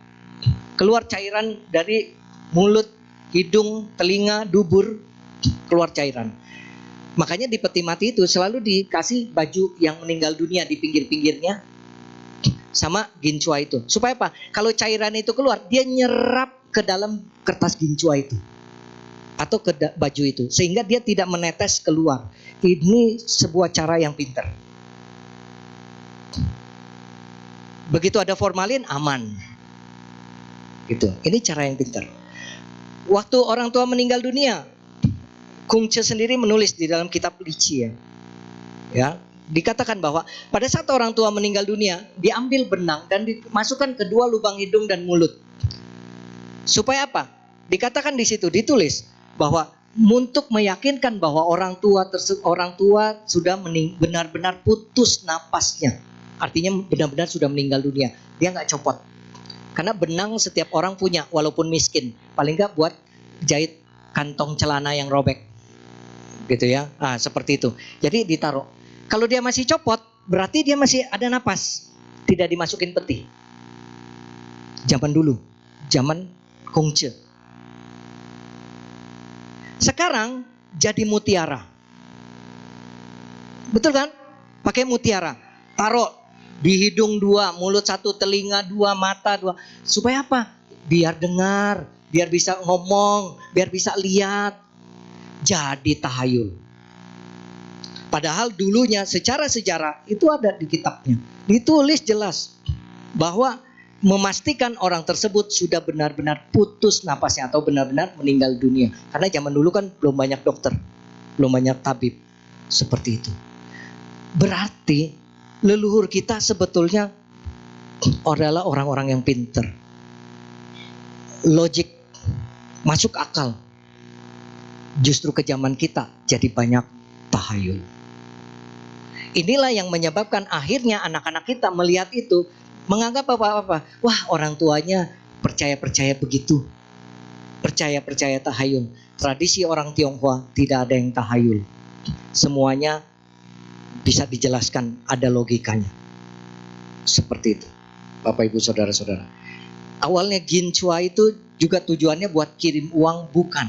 Keluar cairan dari mulut, hidung, telinga, dubur, keluar cairan. Makanya di peti mati itu selalu dikasih baju yang meninggal dunia di pinggir-pinggirnya sama ginchua itu. Supaya apa? Kalau cairan itu keluar, dia nyerap ke dalam kertas ginchua itu atau ke baju itu sehingga dia tidak menetes keluar. Ini sebuah cara yang pintar. Begitu ada formalin aman. Gitu. Ini cara yang pintar. Waktu orang tua meninggal dunia, Kung Che sendiri menulis di dalam kitab Lici ya. Dikatakan bahwa pada saat orang tua meninggal dunia, diambil benang dan dimasukkan ke 2 lubang hidung dan mulut. Supaya apa? Dikatakan di situ ditulis bahwa untuk meyakinkan bahwa orang tua sudah benar-benar putus napasnya. Artinya benar-benar sudah meninggal dunia. Dia nggak copot. Karena benang setiap orang punya walaupun miskin. Paling nggak buat jahit kantong celana yang robek. Gitu ya. Seperti itu. Jadi ditaruh. Kalau dia masih copot, berarti dia masih ada napas. Tidak dimasukin peti. Zaman dulu. Zaman Kung Che. Sekarang jadi mutiara. Betul kan? Pakai mutiara. Taruh di hidung 2, mulut 1, telinga 2, mata 2. Supaya apa? Biar dengar, biar bisa ngomong, biar bisa lihat. jadi tahayul. Padahal dulunya secara sejarah itu ada di kitabnya, ditulis jelas bahwa memastikan orang tersebut sudah benar-benar putus napasnya atau benar-benar meninggal dunia. Karena zaman dulu kan belum banyak dokter, belum banyak tabib seperti itu. Berarti leluhur kita sebetulnya adalah orang-orang yang pinter, logik, masuk akal. Justru ke zaman kita jadi banyak tahayul. Inilah yang menyebabkan akhirnya anak-anak kita melihat itu menganggap apa-apa. Wah, orang tuanya percaya-percaya begitu. Percaya-percaya tahayul. Tradisi orang Tionghoa tidak ada yang tahayul. Semuanya bisa dijelaskan, ada logikanya. Seperti itu, Bapak Ibu Saudara-saudara. Awalnya Ginchua itu juga tujuannya buat kirim uang, bukan.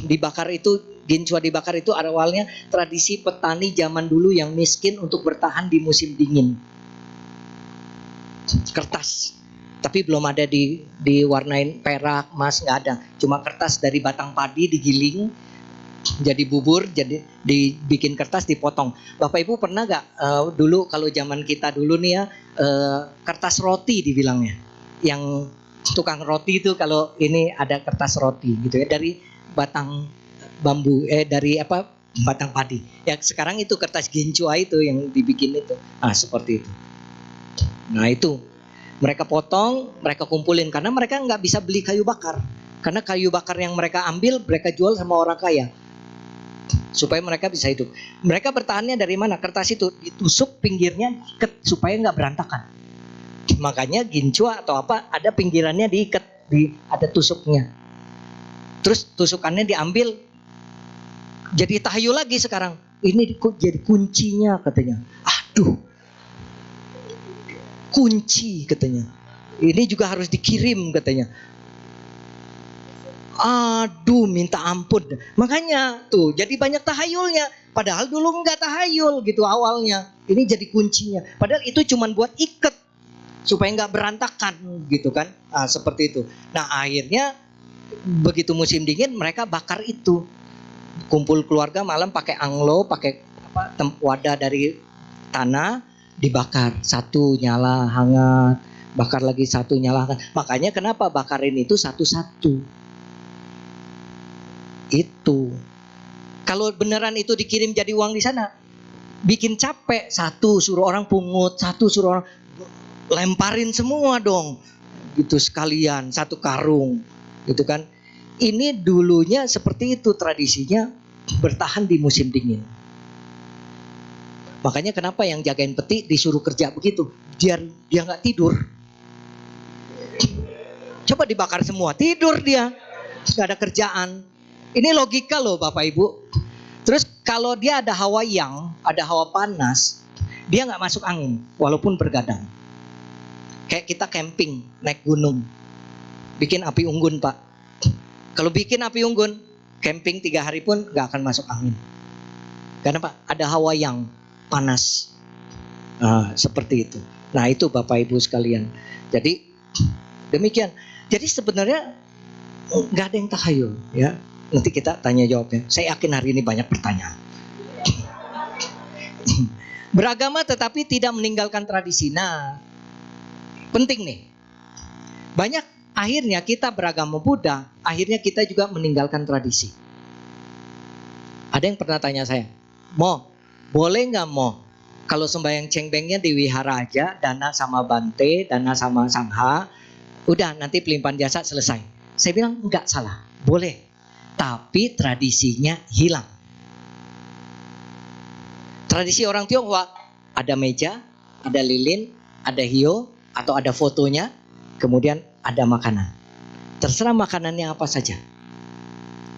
Dibakar itu, Ginchua dibakar itu awalnya tradisi petani zaman dulu yang miskin untuk bertahan di musim dingin. Kertas, tapi belum ada diwarnain perak, emas, nggak ada. Cuma kertas dari batang padi digiling, jadi bubur, jadi dibikin kertas, dipotong. Bapak Ibu pernah nggak dulu kalau zaman kita dulu nih ya, kertas roti dibilangnya, yang tukang roti itu kalau ini ada kertas roti gitu ya, dari batang bambu, dari batang padi. Ya sekarang itu kertas Ginchua itu yang dibikin itu. Seperti itu. Nah itu mereka potong, mereka kumpulin karena mereka nggak bisa beli kayu bakar. Karena kayu bakar yang mereka ambil mereka jual sama orang kaya supaya mereka bisa hidup. Mereka bertahannya dari mana? Kertas itu ditusuk pinggirnya diikat supaya nggak berantakan. Makanya Ginchua atau apa ada pinggirannya diikat, ada tusuknya. Terus tusukannya diambil, jadi tahayul lagi sekarang. Ini jadi kuncinya katanya. Aduh, kunci katanya. Ini juga harus dikirim katanya. Aduh, minta ampun. Makanya tuh jadi banyak tahayulnya. Padahal dulu enggak tahayul gitu awalnya. Ini jadi kuncinya. Padahal itu cuma buat ikat supaya enggak berantakan gitu kan. Seperti itu. Nah akhirnya begitu musim dingin mereka bakar itu. Kumpul keluarga malam pakai anglo, pakai wadah dari tanah, dibakar. Satu nyala hangat, bakar lagi satu nyala hangat. Makanya kenapa bakarin itu satu-satu. Itu kalau beneran itu dikirim jadi uang di sana, bikin capek. Satu suruh orang pungut, satu suruh orang lemparin semua dong, gitu sekalian satu karung, gitu kan. Ini dulunya seperti itu tradisinya, bertahan di musim dingin. Makanya kenapa yang jagain peti disuruh kerja begitu, biar dia nggak tidur. Coba dibakar semua, tidur dia, nggak ada kerjaan. Ini logika loh Bapak Ibu. Terus kalau dia ada hawa yang, ada hawa panas, dia nggak masuk angin walaupun bergadang. Kayak kita camping naik gunung, bikin api unggun Pak. Kalau bikin api unggun, camping 3 hari pun nggak akan masuk angin. Karena Pak ada hawa yang panas. Seperti itu. Nah itu Bapak Ibu sekalian. Jadi demikian. Jadi sebenarnya nggak ada yang tahayul ya. Nanti kita tanya jawabnya. Saya yakin hari ini banyak pertanyaan. Beragama tetapi tidak meninggalkan tradisi. Nah, penting nih. Banyak akhirnya kita beragama Buddha, akhirnya kita juga meninggalkan tradisi. Ada yang pernah tanya saya, Mo, boleh nggak Mo? Kalau sembahyang cengbengnya di wihara aja, dana sama bante, dana sama sangha, udah nanti pelimpahan jasa selesai. Saya bilang enggak, salah, boleh. Tapi tradisinya hilang. Tradisi orang Tionghoa ada meja, ada lilin, ada hio, atau ada fotonya, kemudian ada makanan. Terserah makanannya apa saja.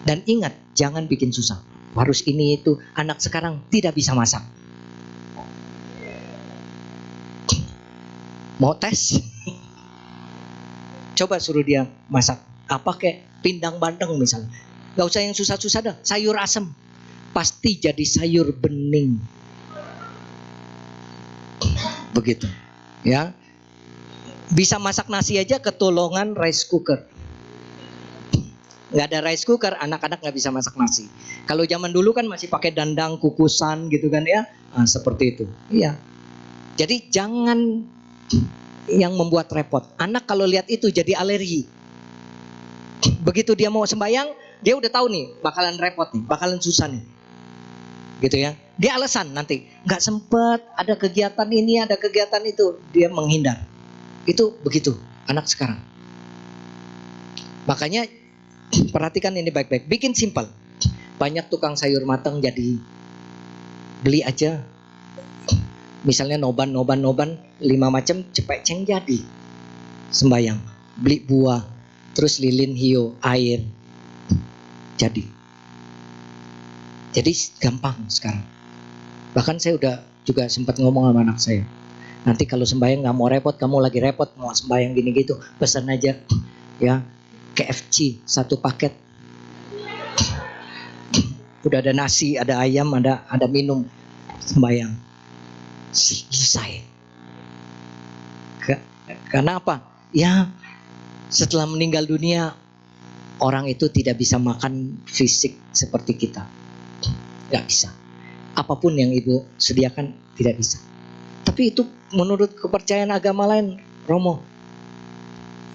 Dan ingat, jangan bikin susah. Harus ini itu, anak sekarang tidak bisa masak. Mau tes? Coba suruh dia masak. Apa kayak pindang bandeng misalnya. Gak usah yang susah-susah dah. Sayur asem. Pasti jadi sayur bening. Begitu. Ya. Bisa masak nasi aja ketolongan rice cooker. Nggak ada rice cooker, anak-anak nggak bisa masak nasi. Kalau zaman dulu kan masih pakai dandang, kukusan gitu kan ya. Nah, seperti itu. Iya. Jadi jangan yang membuat repot. Anak kalau lihat itu jadi alergi. Begitu dia mau sembahyang, dia udah tahu nih bakalan repot nih, bakalan susah nih. Gitu ya. Dia alasan nanti, nggak sempet, ada kegiatan ini, ada kegiatan itu, dia menghindar. Itu begitu anak sekarang. Makanya perhatikan ini baik-baik, bikin simple. Banyak tukang sayur matang jadi beli aja. Misalnya noban 5 macam cepet ceng jadi. Sembayang, beli buah, terus lilin hio, air. Jadi gampang sekarang. Bahkan saya udah juga sempat ngomong sama anak saya. Nanti kalau sembahyang nggak mau repot, kamu lagi repot mau sembahyang gini gitu, pesan aja ya KFC 1 paket. Udah ada nasi, ada ayam, ada minum, sembahyang. Selesai. Karena apa? Ya setelah meninggal dunia orang itu tidak bisa makan fisik seperti kita. Gak bisa. Apapun yang ibu sediakan tidak bisa. Tapi itu menurut kepercayaan agama lain, Romo.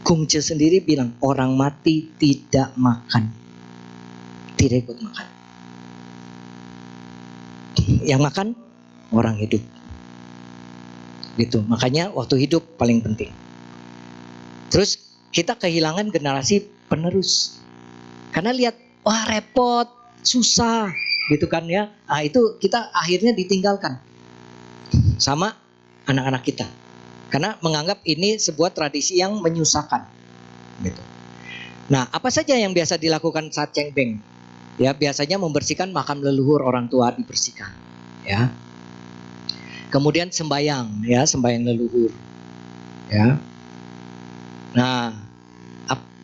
Kungce sendiri bilang orang mati tidak makan, tidak ikut makan. Yang makan orang hidup. Gitu. Makanya waktu hidup paling penting. Terus kita kehilangan generasi penerus. Karena lihat, wah repot, susah, gitu kan ya. Nah itu kita akhirnya ditinggalkan sama anak-anak kita. Karena menganggap ini sebuah tradisi yang menyusahkan. Gitu. Nah apa saja yang biasa dilakukan saat cengbeng? Ya biasanya membersihkan makam leluhur orang tua dibersihkan. Ya. Kemudian sembayang, ya sembayang leluhur. Ya. Nah,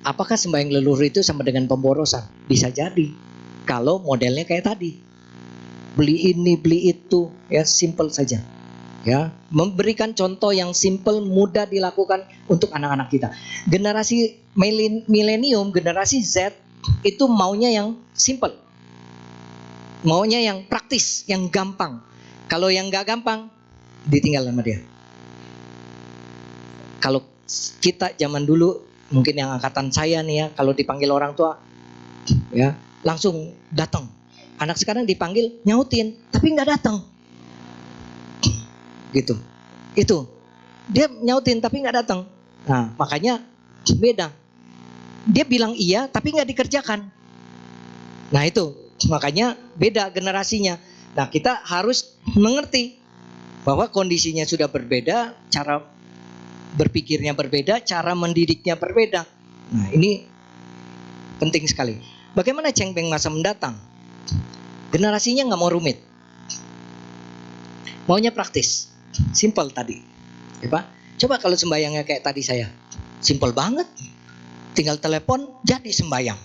apakah sembahyang leluhur itu sama dengan pemborosan? Bisa jadi. Kalau modelnya kayak tadi. Beli ini, beli itu, ya simple saja. Ya, memberikan contoh yang simple, mudah dilakukan untuk anak-anak kita. Generasi milenium, generasi Z itu maunya yang simple. Maunya yang praktis, yang gampang. Kalau yang nggak gampang, ditinggal sama dia. Kalau kita zaman dulu, mungkin yang angkatan saya nih ya, kalau dipanggil orang tua, ya langsung datang. Anak sekarang dipanggil nyautin, tapi nggak datang. Gitu. Itu. Dia nyautin tapi nggak datang. Nah, makanya beda. Dia bilang iya tapi nggak dikerjakan. Nah itu, makanya beda generasinya. Nah kita harus mengerti bahwa kondisinya sudah berbeda, cara berpikirnya berbeda, cara mendidiknya berbeda. Nah ini penting sekali. Bagaimana cengbeng masa mendatang? Generasinya nggak mau rumit, maunya praktis, simple tadi. Ya, Pak? Coba kalau sembayangnya kayak tadi saya, simple banget, tinggal telepon jadi sembayang,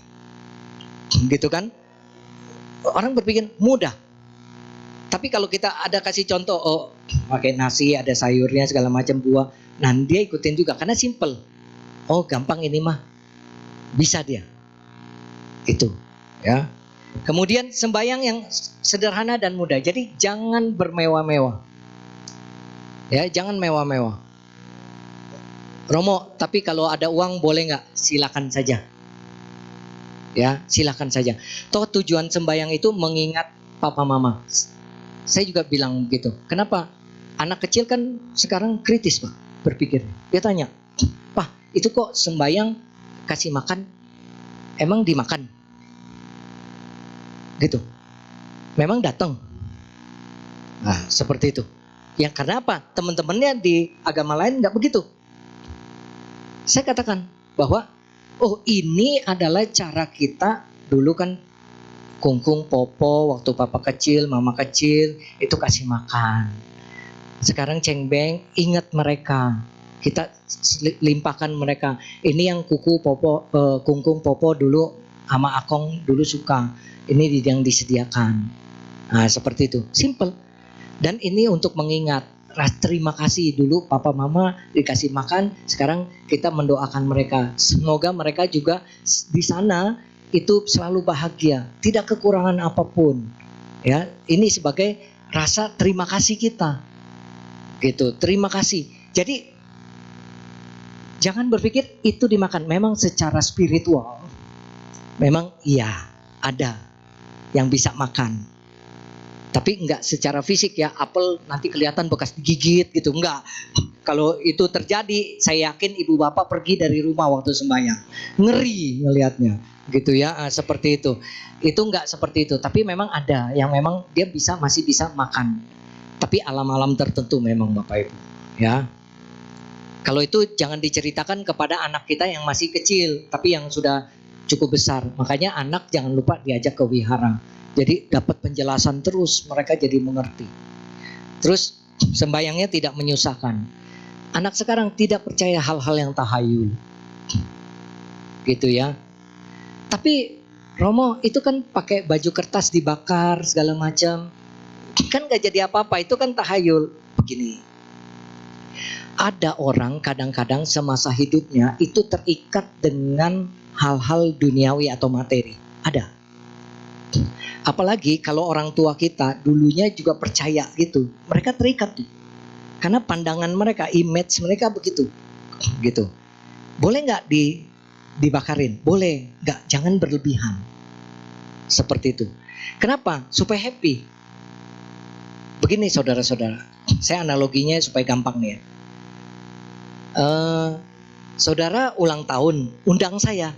gitu kan? Orang berpikir mudah. Tapi kalau kita ada kasih contoh, oh pakai nasi, ada sayurnya segala macam buah, nah dia ikutin juga karena simple. Oh gampang ini mah, bisa dia. Itu, ya. Kemudian sembahyang yang sederhana dan mudah. Jadi jangan bermewah-mewah. Ya, jangan mewah-mewah. Romo, tapi kalau ada uang boleh nggak? Silakan saja. Ya, silakan saja. Toh tujuan sembahyang itu mengingat papa mama. Saya juga bilang begitu. Kenapa? Anak kecil kan sekarang kritis, Pak, berpikir. Dia tanya, "Pak, itu kok sembahyang kasih makan? Emang dimakan?" Gitu. Memang datang. Nah, seperti itu. Ya karena apa? Teman-temannya di agama lain nggak begitu. Saya katakan bahwa oh ini adalah cara kita dulu kan kungkung popo waktu papa kecil, mama kecil itu kasih makan. Sekarang cengbeng ingat mereka. Kita limpahkan mereka. Ini yang kuku popo, kungkung popo dulu sama akong dulu suka. Ini yang disediakan. Nah, seperti itu. Simple. Dan ini untuk mengingat. Terima kasih dulu papa mama dikasih makan. Sekarang kita mendoakan mereka. Semoga mereka juga di sana itu selalu bahagia, tidak kekurangan apapun. Ya, ini sebagai rasa terima kasih kita. Gitu, terima kasih. Jadi jangan berpikir itu dimakan. Memang secara spiritual, memang iya ada yang bisa makan. Tapi enggak secara fisik ya, apel nanti kelihatan bekas digigit gitu, enggak. Kalau itu terjadi, saya yakin ibu bapak pergi dari rumah waktu sembahyang. Ngeri ngelihatnya, gitu ya, seperti itu. Itu enggak seperti itu, tapi memang ada yang memang dia masih bisa makan. Tapi alam-alam tertentu memang Bapak Ibu, ya. Kalau itu jangan diceritakan kepada anak kita yang masih kecil, tapi yang sudah cukup besar. Makanya anak jangan lupa diajak ke wihara. Jadi dapat penjelasan terus, mereka jadi mengerti. Terus sembayangnya tidak menyusahkan. Anak sekarang tidak percaya hal-hal yang tahayul. Gitu ya. Tapi Romo itu kan pakai baju kertas dibakar segala macam. Kan gak jadi apa-apa, itu kan tahayul. Begini. Ada orang kadang-kadang semasa hidupnya itu terikat dengan hal-hal duniawi atau materi. Ada. Apalagi kalau orang tua kita dulunya juga percaya gitu. Mereka terikat tuh. Karena pandangan mereka, image mereka begitu. Gitu. Boleh gak dibakarin? Boleh. Gak, jangan berlebihan. Seperti itu. Kenapa? Supaya happy. Begini saudara-saudara. Saya analoginya supaya gampang nih ya. Saudara ulang tahun, undang saya.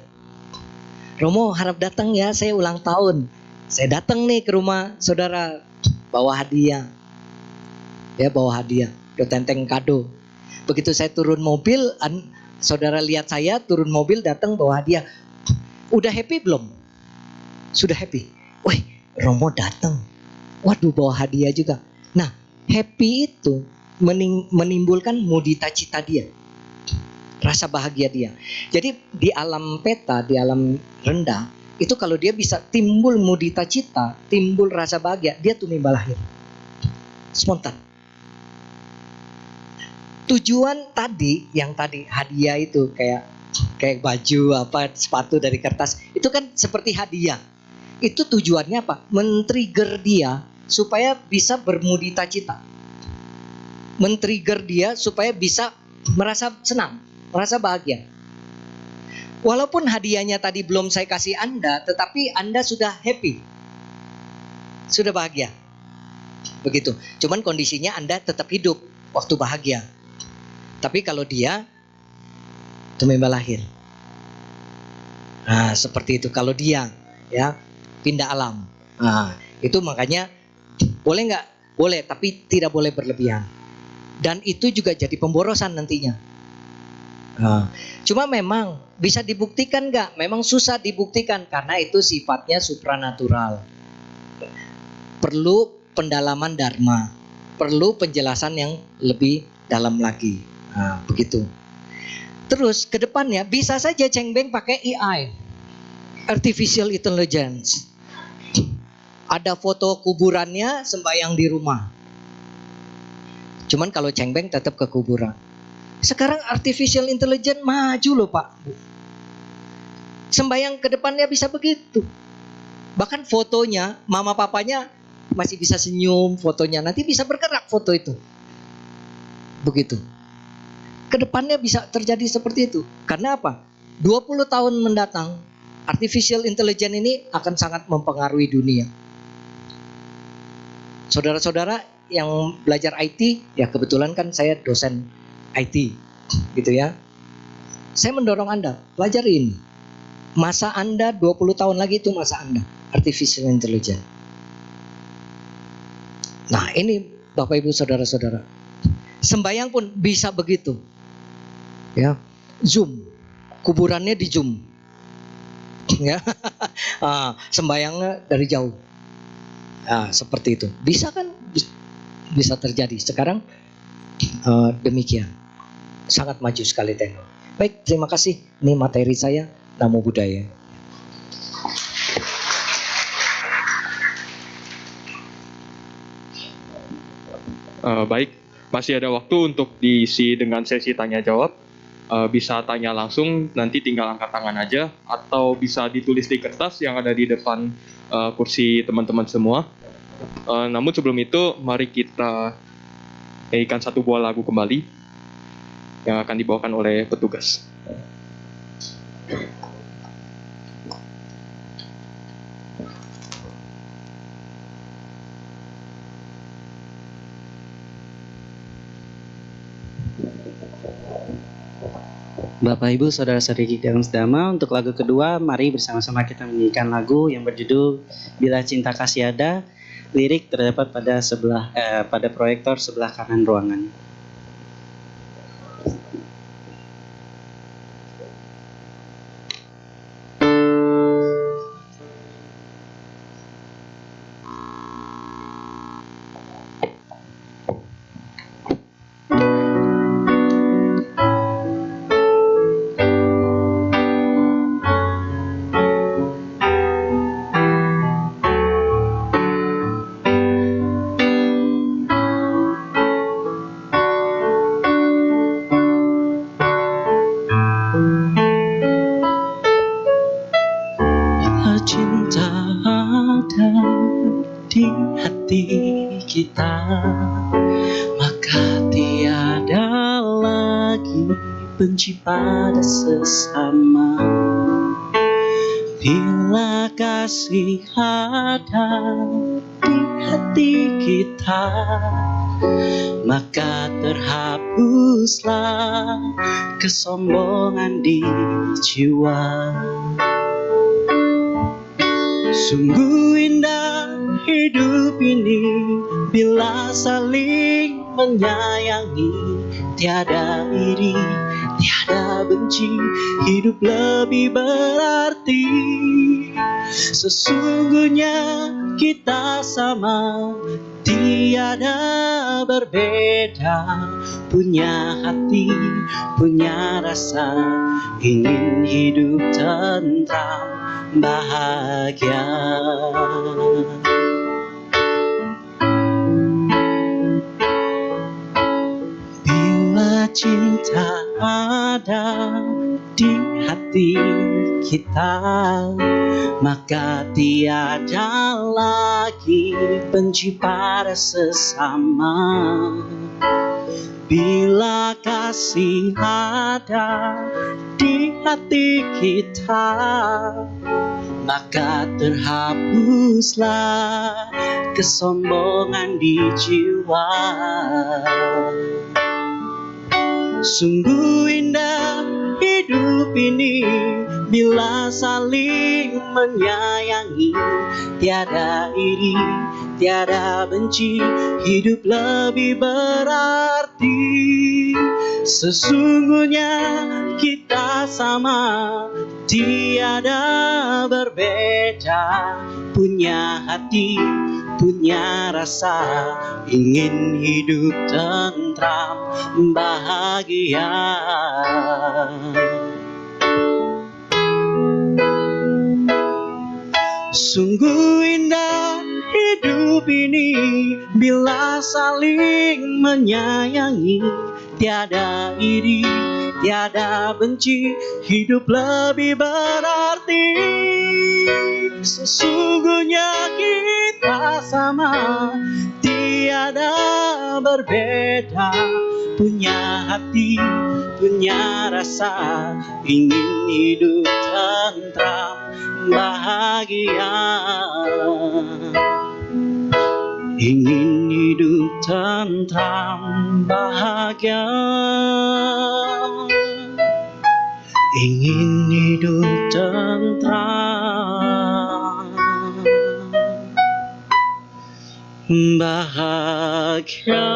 Romo harap datang ya, saya ulang tahun. Saya datang nih ke rumah saudara, bawa hadiah. Ya, bawa hadiah, ke tenteng kado. Begitu saya turun mobil, saudara lihat saya turun mobil datang bawa hadiah. Udah happy belum? Sudah happy. Wih, Romo datang. Waduh, bawa hadiah juga. Nah, happy itu menimbulkan mudita cita dia. Rasa bahagia dia. Jadi di alam peta, di alam rendah, itu kalau dia bisa timbul mudita cita, timbul rasa bahagia, dia tumimbal lahir. Spontan. Tujuan tadi, yang tadi hadiah itu kayak baju apa, sepatu dari kertas, itu kan seperti hadiah. Itu tujuannya apa? Men-trigger dia supaya bisa bermudita cita. Men-trigger dia supaya bisa merasa senang, merasa bahagia. Walaupun hadiahnya tadi belum saya kasih Anda, tetapi Anda sudah happy, sudah bahagia. Begitu. Cuman kondisinya Anda tetap hidup waktu bahagia. Tapi kalau dia tumimbal lahir. Nah, seperti itu. Kalau dia ya pindah alam. Nah, itu makanya boleh nggak? Boleh, tapi tidak boleh berlebihan. Dan itu juga jadi pemborosan nantinya. Nah, cuma memang bisa dibuktikan nggak? Memang susah dibuktikan karena itu sifatnya supranatural. Perlu pendalaman dharma, perlu penjelasan yang lebih dalam lagi. Nah, begitu. Terus ke depannya bisa saja Cheng Beng pakai AI, artificial intelligence. Ada foto kuburannya sembahyang di rumah. Cuman kalau Cheng Beng tetap ke kuburan. Sekarang artificial intelligence maju loh Pak. Sembahyang ke depannya bisa begitu. Bahkan fotonya, mama papanya masih bisa senyum fotonya. Nanti bisa bergerak foto itu. Begitu. Kedepannya bisa terjadi seperti itu. Karena apa? 20 tahun mendatang, artificial intelligence ini akan sangat mempengaruhi dunia. Saudara-saudara yang belajar IT, ya kebetulan kan saya dosen IT, gitu ya. Saya mendorong Anda, pelajari ini. Masa Anda 20 tahun lagi itu masa Anda, artificial intelligence. Nah ini Bapak Ibu Saudara-saudara, sembahyang pun bisa begitu. Ya, zoom, kuburannya di zoom, ya, sembahyangnya dari jauh, seperti itu. Bisa kan? Bisa terjadi. Sekarang demikian, sangat maju sekali teknologi. Baik, terima kasih. Ini materi saya. Namo Buddhaya. Baik, masih ada waktu untuk diisi dengan sesi tanya jawab. bisa tanya langsung, nanti tinggal angkat tangan aja, atau bisa ditulis di kertas yang ada di depan kursi teman-teman semua. Namun sebelum itu, mari kita nyanyikan satu buah lagu kembali yang akan dibawakan oleh petugas. Bapak Ibu Saudara-saudari dalam sedama, untuk lagu kedua mari bersama-sama kita menyanyikan lagu yang berjudul Bila Cinta Kasih Ada. Lirik terdapat pada proyektor sebelah kanan ruangan. Cinta ada di hati kita, maka tiada lagi benci pada sesama. Bila kasih ada di hati kita, maka terhapuslah kesombongan di jiwa. Sungguh indah hidup ini bila saling menyayangi, tiada iri, tiada benci, hidup lebih berarti. Sesungguhnya kita sama, tiada berbeda, punya hati, punya rasa, ingin hidup tentram, bahagia. Bila cinta ada di hati kita, maka tiada lagi benci pada sesama. Bila kasih ada di hati kita, maka terhapuslah kesombongan di jiwa. Sungguh indah hidup ini bila saling menyayangi, tiada iri, tiada benci, hidup lebih berarti. Sesungguhnya kita sama, tiada berbeda, punya hati, punya rasa, ingin hidup tentram, bahagia. Sungguh indah hidup ini bila saling menyayangi, tiada iri, tiada benci, hidup lebih berarti. Sesungguhnya kita sama, tiada berbeda, punya hati, punya rasa, ingin hidup tentram, bahagia. Ingin hidup tentram, bahagia. Ingin hidup tentram, bahagia.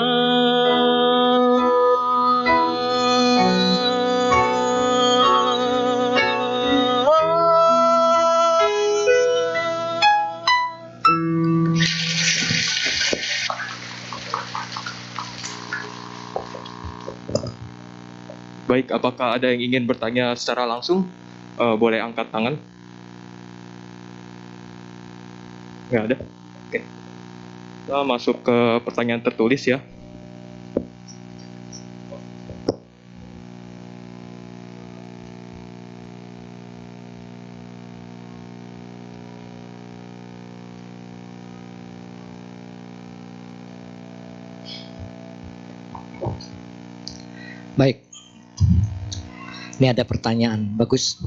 Baik, apakah ada yang ingin bertanya secara langsung? Boleh angkat tangan. Nggak ada? Oke. Kita masuk ke pertanyaan tertulis ya. Baik. Ini ada pertanyaan, bagus.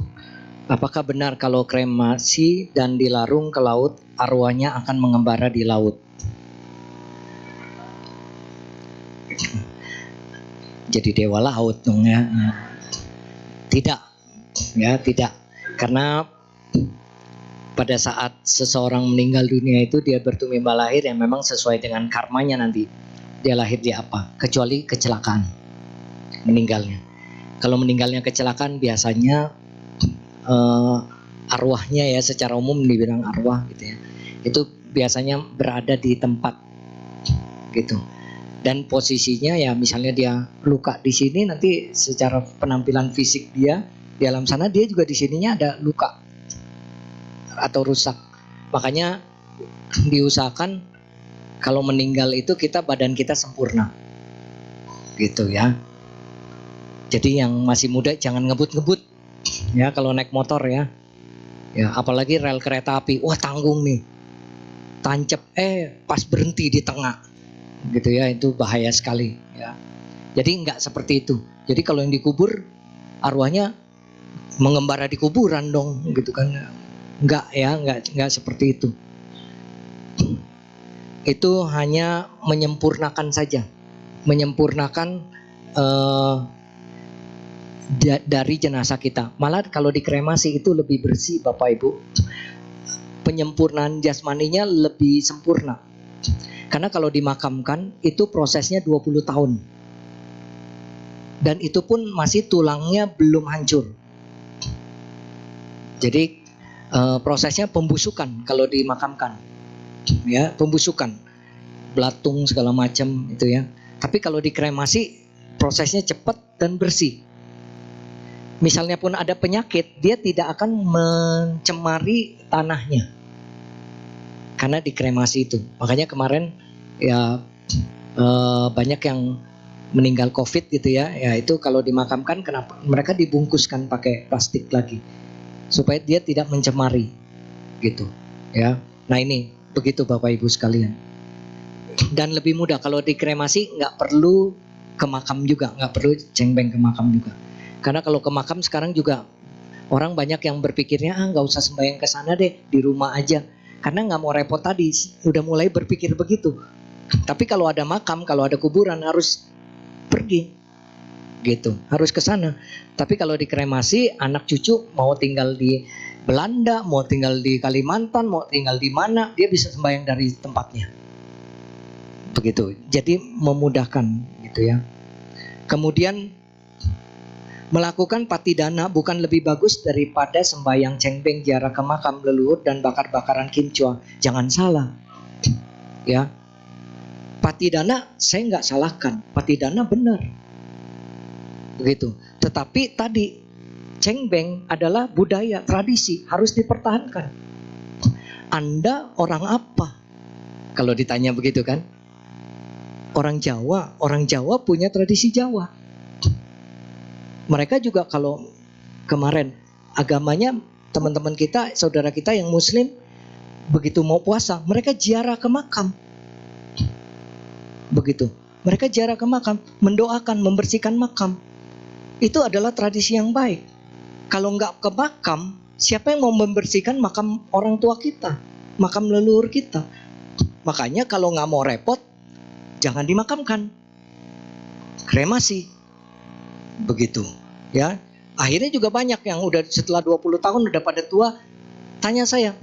Apakah benar kalau kremasi dan dilarung ke laut, arwahnya akan mengembara di laut? Jadi dewa laut dong ya. Tidak, ya tidak. Karena pada saat seseorang meninggal dunia itu dia bertumimba lahir yang memang sesuai dengan karmanya nanti. Dia lahir di apa? Kecuali kecelakaan meninggalnya. Kalau meninggalnya kecelakaan biasanya arwahnya ya secara umum dibilang arwah gitu ya. Itu biasanya berada di tempat gitu. Dan posisinya ya misalnya dia luka di sini, nanti secara penampilan fisik dia di alam sana dia juga di sininya ada luka atau rusak. Makanya diusahakan kalau meninggal itu badan kita sempurna. Gitu ya. Jadi yang masih muda jangan ngebut-ngebut. Ya kalau naik motor ya. Ya apalagi rel kereta api. Wah tanggung nih. Tancap pas berhenti di tengah. Gitu ya, itu bahaya sekali ya. Jadi enggak seperti itu. Jadi kalau yang dikubur arwahnya mengembara di kuburan dong gitu kan. Enggak ya, enggak seperti itu. Itu hanya menyempurnakan saja. Menyempurnakan dari jenazah kita. Malah kalau dikremasi itu lebih bersih Bapak Ibu. Penyempurnaan jasmaninya lebih sempurna. Karena kalau dimakamkan itu prosesnya 20 tahun. Dan itu pun masih tulangnya belum hancur. Jadi prosesnya pembusukan kalau dimakamkan. Ya, pembusukan. Belatung segala macam itu ya. Tapi kalau dikremasi prosesnya cepat dan bersih. Misalnya pun ada penyakit, dia tidak akan mencemari tanahnya. Karena dikremasi itu. Makanya kemarin ya banyak yang meninggal COVID gitu ya. Ya itu kalau dimakamkan kenapa mereka dibungkuskan pakai plastik lagi supaya dia tidak mencemari gitu ya. Nah ini begitu Bapak Ibu sekalian. Dan lebih mudah kalau dikremasi nggak perlu ke makam juga, nggak perlu cengbeng ke makam juga. Karena kalau ke makam sekarang juga orang banyak yang berpikirnya nggak usah sembahyang ke sana deh, di rumah aja. Karena nggak mau repot tadi, udah mulai berpikir begitu. Tapi kalau ada makam, kalau ada kuburan harus pergi, gitu, harus ke sana. Tapi kalau dikremasi, anak cucu mau tinggal di Belanda, mau tinggal di Kalimantan, mau tinggal di mana, dia bisa sembahyang dari tempatnya. Begitu. Jadi memudahkan, gitu ya. Kemudian melakukan patidana bukan lebih bagus daripada sembahyang cengbeng, ziarah ke makam leluhur dan bakar-bakaran kimchua. Jangan salah. Ya. Patidana saya nggak salahkan. Patidana benar. Begitu. Tetapi tadi cengbeng adalah budaya, tradisi, harus dipertahankan. Anda orang apa? Kalau ditanya begitu kan? Orang Jawa punya tradisi Jawa. Mereka juga kalau kemarin agamanya teman-teman kita, saudara kita yang muslim begitu mau puasa, mereka ziarah ke makam. Begitu. Mereka ziarah ke makam, mendoakan, membersihkan makam. Itu adalah tradisi yang baik. Kalau nggak ke makam, siapa yang mau membersihkan makam orang tua kita, makam leluhur kita? Makanya kalau nggak mau repot, jangan dimakamkan, kremasi. Begitu ya. Akhirnya juga banyak yang udah setelah 20 tahun udah pada tua tanya saya,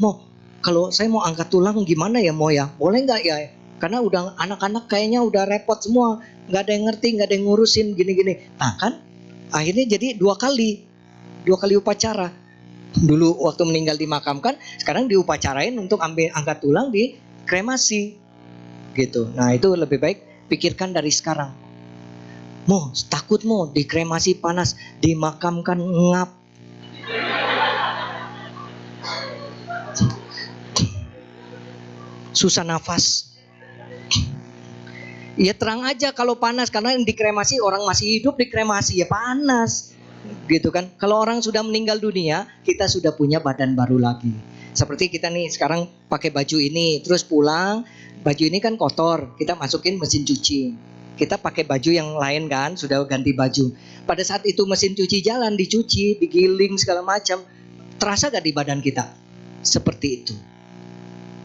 kalau saya mau angkat tulang gimana ya boleh nggak ya, karena udah anak-anak kayaknya udah repot semua, nggak ada yang ngerti, nggak ada yang ngurusin gini-gini. Nah kan akhirnya jadi dua kali upacara. Dulu waktu meninggal dimakamkan, sekarang diupacarain untuk ambil angkat tulang di kremasi gitu. Nah itu lebih baik pikirkan dari sekarang. Takut dikremasi panas, dimakamkan ngap. Susah nafas. Ya terang aja kalau panas, karena yang dikremasi orang masih hidup, dikremasi ya panas. Gitu kan. Kalau orang sudah meninggal dunia, kita sudah punya badan baru lagi. Seperti kita nih sekarang pakai baju ini, terus pulang, baju ini kan kotor, kita masukin mesin cuci. kita pakai baju yang lain kan, sudah ganti baju. Pada saat itu mesin cuci jalan, dicuci, digiling segala macam, terasa gak di badan kita? Seperti itu.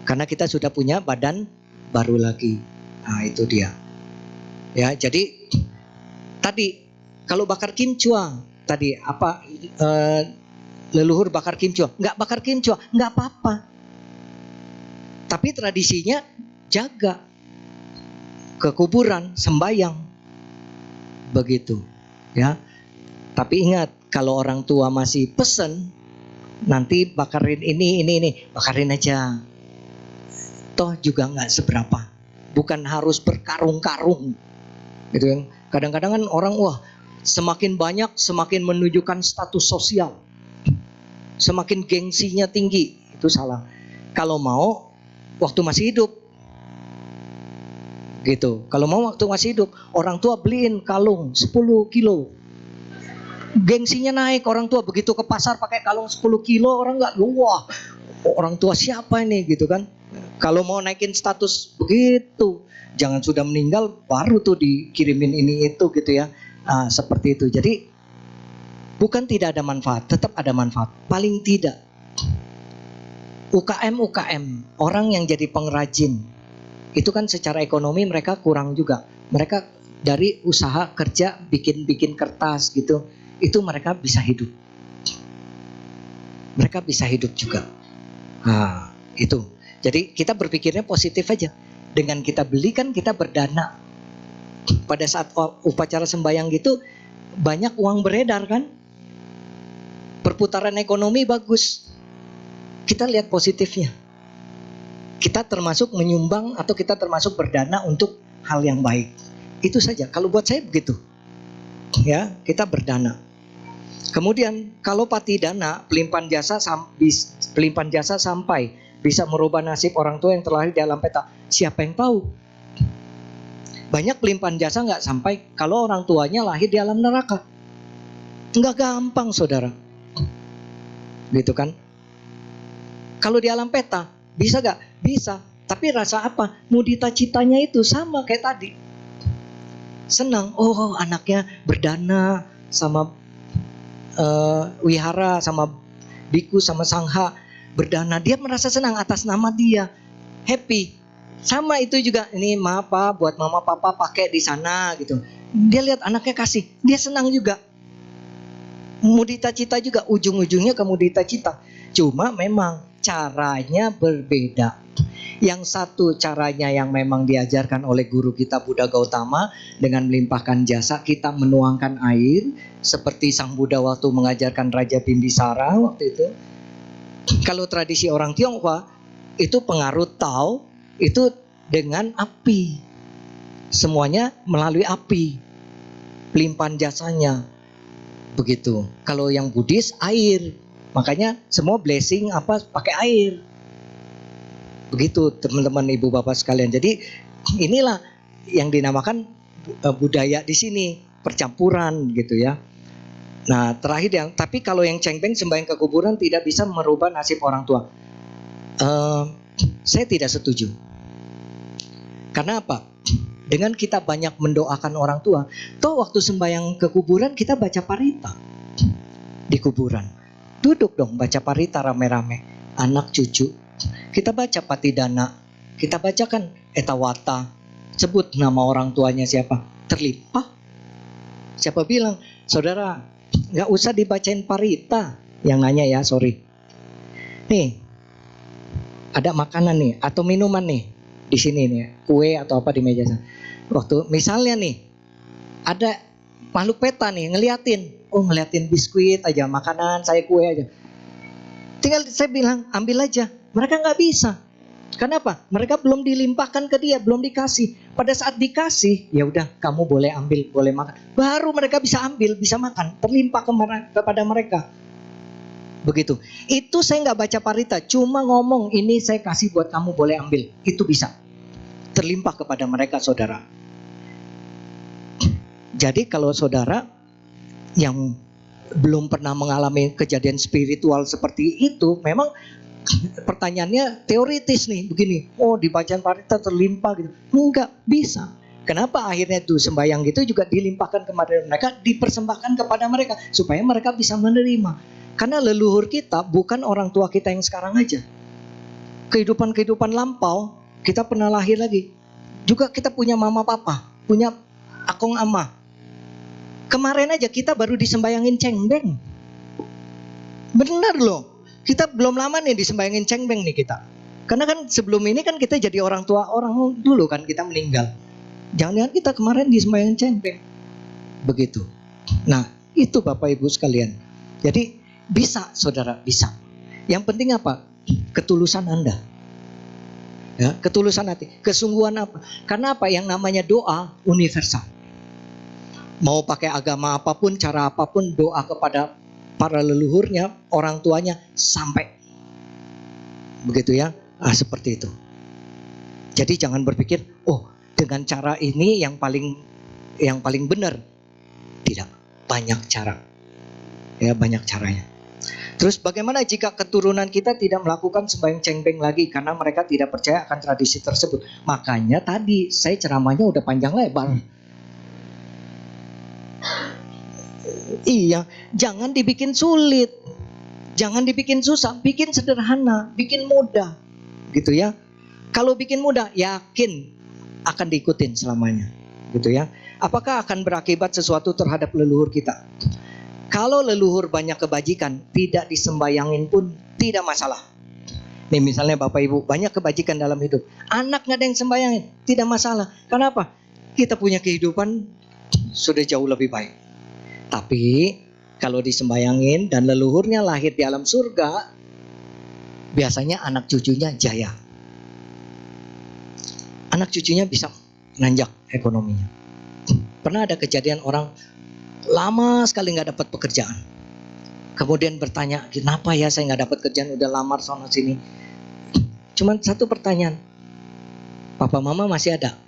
Karena kita sudah punya badan baru lagi. Nah itu dia. Ya, jadi tadi kalau bakar kimchua, tadi apa leluhur bakar kimchua, nggak bakar kimchua, nggak apa-apa. Tapi tradisinya jaga ke kuburan, sembayang, begitu, ya. Tapi ingat, kalau orang tua masih pesen, nanti bakarin ini, bakarin aja. Toh juga nggak seberapa, bukan harus berkarung-karung, gitu kan. Kadang-kadang kan orang semakin banyak semakin menunjukkan status sosial, semakin gengsinya tinggi, itu salah. Kalau mau waktu masih hidup, gitu. Kalau mau waktu masih hidup, orang tua beliin kalung 10 kilo. Gengsinya naik, orang tua begitu ke pasar pakai kalung 10 kilo, orang nggak, wah, orang tua siapa ini, gitu kan. Kalau mau naikin status begitu, jangan sudah meninggal baru tuh dikirimin ini itu, gitu ya. Seperti itu. Jadi bukan tidak ada manfaat, tetap ada manfaat. Paling tidak UKM orang yang jadi pengrajin itu kan secara ekonomi mereka kurang juga. Mereka dari usaha kerja bikin kertas gitu, itu mereka bisa hidup. Mereka bisa hidup juga. Itu. Jadi kita berpikirnya positif aja. Dengan kita beli kan kita berdana. Pada saat upacara sembahyang gitu banyak uang beredar kan. Perputaran ekonomi bagus. Kita lihat positifnya. Kita termasuk menyumbang atau kita termasuk berdana untuk hal yang baik. Itu saja. Kalau buat saya begitu. Ya, kita berdana. Kemudian kalau patidana, pelimpahan jasa sampai bisa merubah nasib orang tua yang terlahir di alam peta. Siapa yang tahu? Banyak pelimpahan jasa nggak sampai kalau orang tuanya lahir di alam neraka. Nggak gampang, saudara. Gitu kan? Kalau di alam peta, bisa gak? Bisa. Tapi rasa apa? Mudita citanya itu sama kayak tadi. Senang. Oh, anaknya berdana sama wihara, sama biku, sama sangha. Berdana. Dia merasa senang atas nama dia. Happy. Sama itu juga. Ini maaf Pak, buat mama papa pakai di sana gitu. Dia lihat anaknya kasih. Dia senang juga. Mudita cita juga. Ujung-ujungnya ke mudita cita. Cuma memang caranya berbeda. Yang satu caranya yang memang diajarkan oleh guru kita Buddha Gautama dengan melimpahkan jasa, kita menuangkan air seperti Sang Buddha waktu mengajarkan Raja Bimbisara waktu itu. Kalau tradisi orang Tionghoa itu pengaruh Tao itu dengan api. Semuanya melalui api. Pelimpahan jasanya begitu. Kalau yang Buddhis air. Makanya semua blessing pakai air. Begitu teman-teman ibu bapak sekalian. Jadi inilah yang dinamakan budaya di sini, percampuran gitu ya. Nah terakhir tapi kalau yang cengbeng sembahyang ke kuburan tidak bisa merubah nasib orang tua. Saya tidak setuju. Karena apa? Dengan kita banyak mendoakan orang tua, toh waktu sembahyang ke kuburan kita baca parita di kuburan. Duduk dong baca parita rame-rame, anak cucu. Kita baca patidana, kita bacakan etawata, sebut nama orang tuanya siapa, terlimpah. Siapa bilang, saudara, nggak usah dibacain parita. Yang nanya ya, sorry. Nih, ada makanan nih atau minuman nih di sini nih, kue atau apa di meja sana. Waktu misalnya nih, ada makhluk peta nih ngeliatin. Ngeliatin biskuit aja, makanan, saya kue aja. Tinggal saya bilang, ambil aja. Mereka nggak bisa. Kenapa? Mereka belum dilimpahkan ke dia, belum dikasih. Pada saat dikasih, ya udah, kamu boleh ambil, boleh makan. Baru mereka bisa ambil, bisa makan, terlimpah kepada mereka. Begitu. Itu saya nggak baca parita, cuma ngomong ini saya kasih buat kamu, boleh ambil. Itu bisa. Terlimpah kepada mereka, saudara. Jadi kalau saudara yang belum pernah mengalami kejadian spiritual seperti itu, memang pertanyaannya teoritis nih, begini. Oh, di bacaan parita terlimpah gitu. Enggak bisa. Kenapa akhirnya itu sembahyang gitu juga dilimpahkan kepada mereka, dipersembahkan kepada mereka supaya mereka bisa menerima. Karena leluhur kita bukan orang tua kita yang sekarang aja. Kehidupan-kehidupan lampau, kita pernah lahir lagi. Juga kita punya mama papa, punya akong ama. Kemarin aja kita baru disembayangin cengbeng. Benar loh. Kita belum lama nih disembayangin cengbeng nih kita. Karena kan sebelum ini kan kita jadi orang tua orang dulu kan, kita meninggal. Jangan-jangan kita kemarin disembayangin cengbeng. Begitu. Nah, itu Bapak Ibu sekalian. Jadi bisa saudara, bisa. Yang penting apa? Ketulusan Anda. Ya, ketulusan hati, kesungguhan apa? Karena apa? Yang namanya doa universal. Mau pakai agama apapun, cara apapun, doa kepada para leluhurnya, orang tuanya sampai. Begitu ya. Seperti itu. Jadi jangan berpikir, oh, dengan cara ini yang paling benar. Tidak, banyak cara. Ya, banyak caranya. Terus bagaimana jika keturunan kita tidak melakukan sembahyang cengbeng lagi karena mereka tidak percaya akan tradisi tersebut? Makanya tadi saya ceramahnya udah panjang lebar. Iya, jangan dibikin sulit. Jangan dibikin susah, bikin sederhana, bikin mudah. Gitu ya. Kalau bikin mudah, yakin akan diikutin selamanya. Gitu ya. Apakah akan berakibat sesuatu terhadap leluhur kita? Kalau leluhur banyak kebajikan, tidak disembayangin pun tidak masalah. Nih misalnya Bapak Ibu, banyak kebajikan dalam hidup. Anak gak ada yang sembayangin, tidak masalah. Kenapa? Kita punya kehidupan sudah jauh lebih baik. Tapi kalau disembayangin dan leluhurnya lahir di alam surga, biasanya anak cucunya jaya. Anak cucunya bisa nanjak ekonominya. Pernah ada kejadian orang lama sekali nggak dapat pekerjaan. Kemudian bertanya, kenapa ya saya nggak dapat kerjaan, udah lamar sono sini. Cuman satu pertanyaan, papa mama masih ada?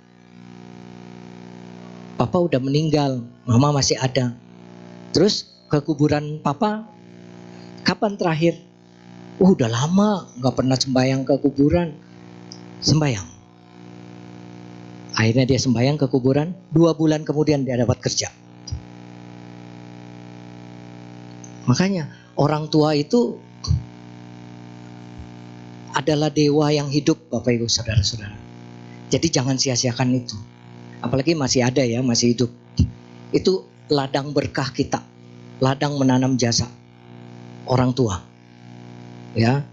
Papa udah meninggal, mama masih ada. Terus ke kuburan papa, kapan terakhir? Udah lama nggak pernah sembahyang ke kuburan. Sembahyang. Akhirnya dia sembahyang ke kuburan, 2 bulan kemudian dia dapat kerja. Makanya orang tua itu adalah dewa yang hidup Bapak Ibu Saudara-saudara. Jadi jangan sia-siakan itu. Apalagi masih ada ya, masih hidup. Itu ladang berkah kita. Ladang menanam jasa orang tua. Ya.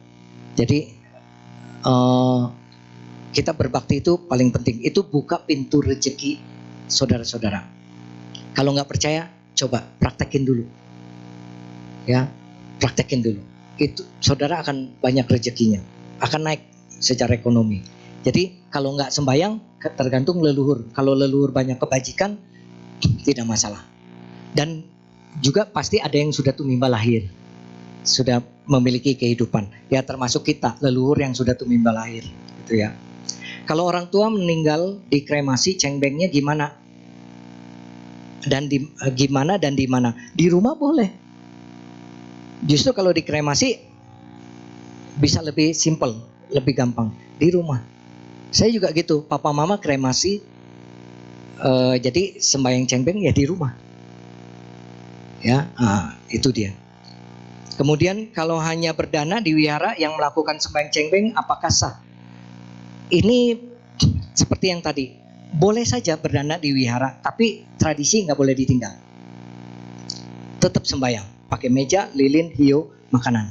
Jadi kita berbakti itu paling penting. Itu buka pintu rezeki saudara-saudara. Kalau nggak percaya, coba praktekin dulu. Ya, praktekin dulu. Itu saudara akan banyak rezekinya, akan naik secara ekonomi. Jadi kalau nggak sembayang tergantung leluhur. Kalau leluhur banyak kebajikan tidak masalah. Dan juga pasti ada yang sudah tumimba lahir, sudah memiliki kehidupan. Ya termasuk kita leluhur yang sudah tumimba lahir, gitu ya. Kalau orang tua meninggal dikremasi, cengbengnya gimana? Dan gimana dan di mana? Di rumah boleh. Justru kalau dikremasi bisa lebih simple, lebih gampang di rumah. Saya juga gitu, papa mama kremasi, jadi sembahyang cengbeng ya di rumah. Ya, itu dia. Kemudian kalau hanya berdana di wihara yang melakukan sembahyang cengbeng, apakah sah? Ini seperti yang tadi, boleh saja berdana di wihara, tapi tradisi nggak boleh ditinggal. Tetap sembahyang. Pakai meja, lilin, hiu, makanan.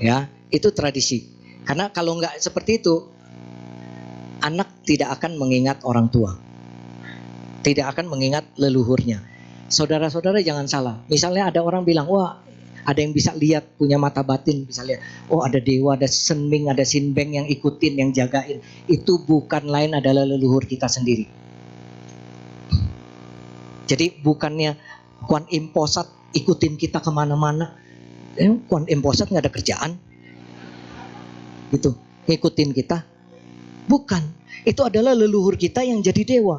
Ya, itu tradisi. Karena kalau nggak seperti itu, anak tidak akan mengingat orang tua. Tidak akan mengingat leluhurnya. Saudara-saudara jangan salah. Misalnya ada orang bilang, wah ada yang bisa lihat, punya mata batin, bisa lihat. Oh ada dewa, ada senming, ada sinbeng yang ikutin, yang jagain. Itu bukan lain adalah leluhur kita sendiri. Jadi bukannya Kuan Im Posat ikutin kita kemana-mana. Kuan Im Posat gak ada kerjaan gitu, ngikutin kita. Bukan, itu adalah leluhur kita yang jadi dewa.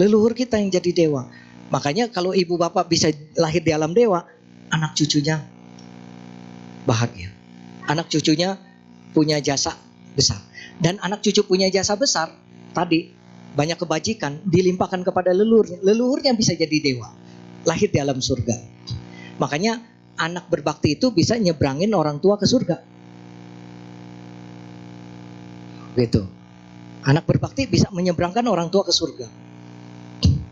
Leluhur kita yang jadi dewa. Makanya kalau ibu bapak bisa lahir di alam dewa, anak cucunya bahagia. Anak cucunya punya jasa besar. Dan anak cucu punya jasa besar, tadi banyak kebajikan, dilimpahkan kepada leluhurnya. Leluhurnya bisa jadi dewa, lahir di alam surga. Makanya anak berbakti itu bisa nyebrangin orang tua ke surga. Gitu. Anak berbakti bisa menyeberangkan orang tua ke surga.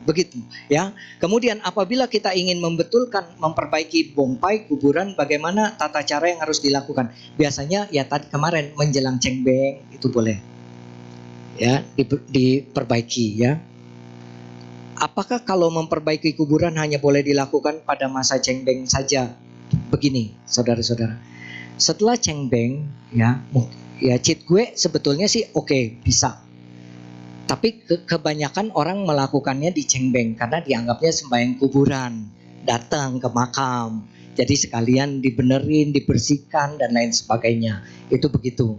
Begitu ya. Kemudian apabila kita ingin membetulkan, memperbaiki bongpai kuburan, bagaimana tata cara yang harus dilakukan? Biasanya ya tadi kemarin menjelang cengbeng itu boleh ya diperbaiki ya. Apakah kalau memperbaiki kuburan hanya boleh dilakukan pada masa cengbeng saja? Begini saudara-saudara, setelah cengbeng ya cit gue sebetulnya sih oke, bisa. Tapi kebanyakan orang melakukannya di cengbeng karena dianggapnya sembahyang kuburan, datang ke makam. Jadi sekalian dibenerin, dibersihkan dan lain sebagainya. Itu begitu.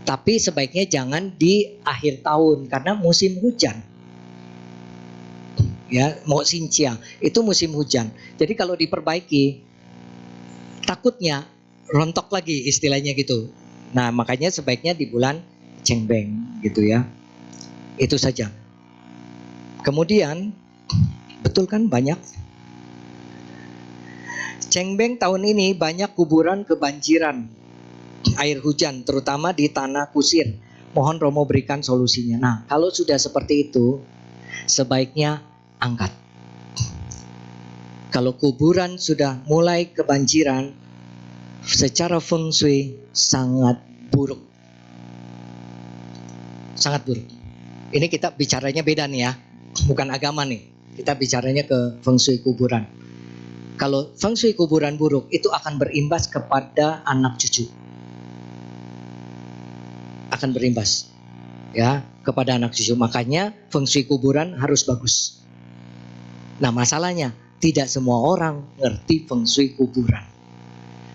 Tapi sebaiknya jangan di akhir tahun karena musim hujan. Ya, mau sincia, itu musim hujan. Jadi kalau diperbaiki takutnya rontok lagi istilahnya gitu. Nah, makanya sebaiknya di bulan cengbeng gitu ya. Itu saja. Kemudian, betul kan banyak? Cengbeng tahun ini banyak kuburan kebanjiran air hujan, terutama di tanah kusir. Mohon Romo berikan solusinya. Nah, kalau sudah seperti itu, sebaiknya angkat. Kalau kuburan sudah mulai kebanjiran, secara feng shui sangat buruk. Sangat buruk. Ini kita bicaranya beda nih ya, bukan agama nih. Kita bicaranya ke feng shui kuburan. Kalau feng shui kuburan buruk, itu akan berimbas kepada anak cucu. Akan berimbas ya kepada anak cucu. Makanya feng shui kuburan harus bagus. Nah, masalahnya tidak semua orang ngerti feng shui kuburan.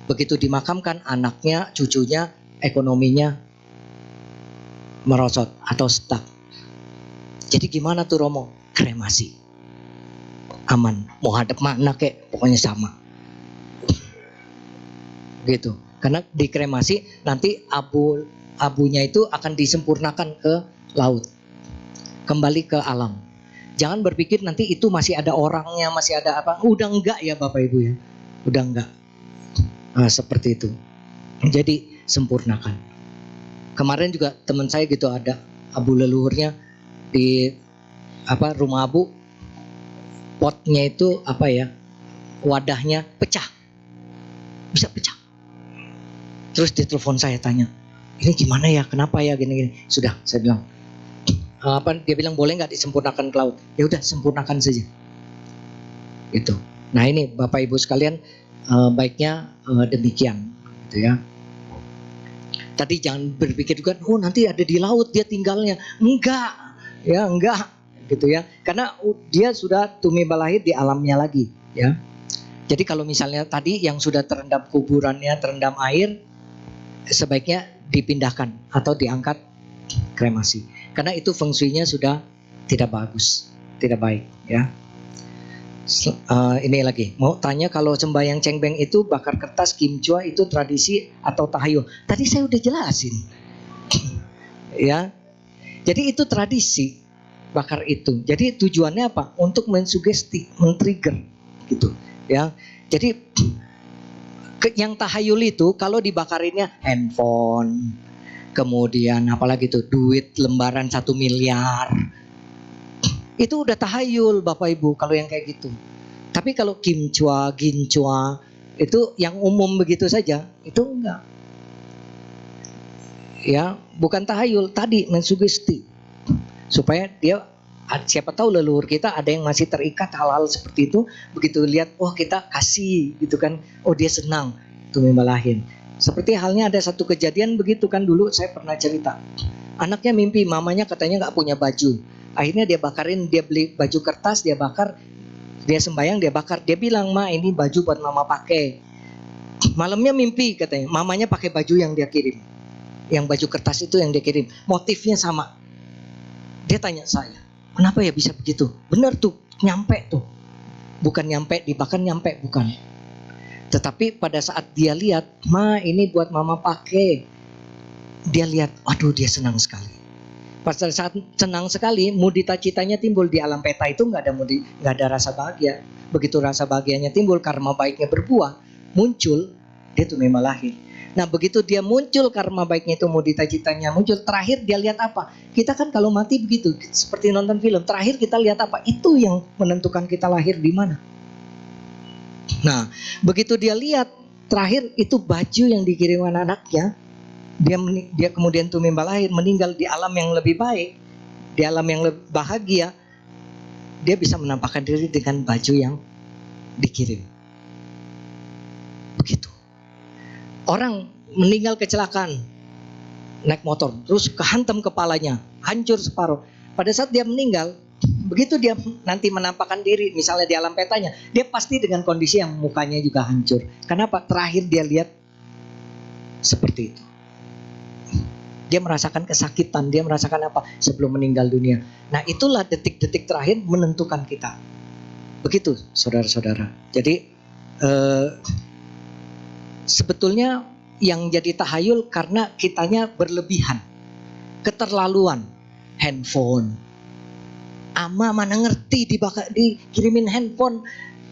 Begitu dimakamkan anaknya, cucunya, ekonominya merosot atau stuck. Jadi gimana tuh Romo? Kremasi. Aman. Mau hadap mana kek, pokoknya sama. Gitu. Karena dikremasi nanti abunya itu akan disempurnakan ke laut. Kembali ke alam. Jangan berpikir nanti itu masih ada orangnya, masih ada apa. Udah enggak ya Bapak Ibu ya. Udah enggak. Nah, seperti itu. Jadi sempurnakan. Kemarin juga teman saya gitu ada abu leluhurnya di rumah abu, potnya itu wadahnya pecah, bisa pecah. Terus dia telepon saya tanya, ini gimana ya, kenapa ya gini-gini. Sudah saya bilang, dia bilang boleh nggak disempurnakan ke laut? Ya udah sempurnakan saja. Itu. Nah ini Bapak Ibu sekalian, baiknya demikian, gitu ya. Tadi jangan berpikir juga, oh nanti ada di laut dia tinggalnya. Enggak, ya enggak, gitu ya. Karena dia sudah tumimba lahir di alamnya lagi, ya. Jadi kalau misalnya tadi yang sudah terendam kuburannya, terendam air, sebaiknya dipindahkan atau diangkat kremasi. Karena itu feng shui-nya sudah tidak bagus, tidak baik, ya. Ini lagi mau tanya, kalau sembahyang cengbeng itu bakar kertas kimchua itu tradisi atau tahayul? Tadi saya udah jelasin ya. Jadi itu tradisi bakar itu. Jadi tujuannya apa? Untuk mensugesti, men-trigger gitu ya. Jadi yang tahayul itu kalau dibakarinnya handphone, kemudian apalagi tuh duit lembaran 1 miliar. Itu udah tahayul Bapak Ibu kalau yang kayak gitu. Tapi kalau kimchua, ginchua itu yang umum begitu saja, itu enggak. Ya, bukan tahayul, tadi mensugesti. Supaya dia, siapa tahu leluhur kita ada yang masih terikat hal-hal seperti itu, begitu lihat, oh kita kasih gitu kan, oh dia senang, tumimba lahir. Seperti halnya ada satu kejadian begitu kan, dulu saya pernah cerita. Anaknya mimpi mamanya katanya nggak punya baju. Akhirnya dia bakarin, dia beli baju kertas, dia bakar, dia sembayang, dia bakar. Dia bilang, ma ini baju buat mama pakai. Malamnya mimpi katanya, mamanya pakai baju yang dia kirim. Yang baju kertas itu yang dia kirim. Motifnya sama. Dia tanya saya, kenapa ya bisa begitu? Benar tuh, nyampe tuh. Bukan nyampe, dibakar nyampe, bukan. Tetapi pada saat dia lihat, ma ini buat mama pakai. Dia lihat, aduh dia senang sekali. Pada saat senang sekali, mudita citanya timbul di alam peta itu nggak ada rasa bahagia. Begitu rasa bahagianya timbul, karma baiknya berbuah, muncul, dia tumimba lahir. Nah begitu dia muncul, karma baiknya itu mudita citanya muncul, terakhir dia lihat apa? Kita kan kalau mati begitu, seperti nonton film, terakhir kita lihat apa? Itu yang menentukan kita lahir di mana. Nah begitu dia lihat, terakhir itu baju yang dikirimkan anaknya, dia kemudian tumimba lahir, meninggal di alam yang lebih baik, di alam yang lebih bahagia, dia bisa menampakkan diri dengan baju yang dikirim. Begitu. Orang meninggal kecelakaan, naik motor, terus kehantam kepalanya, hancur separuh. Pada saat dia meninggal, begitu dia nanti menampakkan diri, misalnya di alam petanya, dia pasti dengan kondisi yang mukanya juga hancur. Kenapa? Terakhir dia lihat seperti itu. Dia merasakan kesakitan, dia merasakan apa sebelum meninggal dunia. Nah itulah detik-detik terakhir menentukan kita. Begitu saudara-saudara. Jadi sebetulnya yang jadi tahayul karena kitanya berlebihan, keterlaluan. Handphone, ama mana ngerti dikirimin handphone,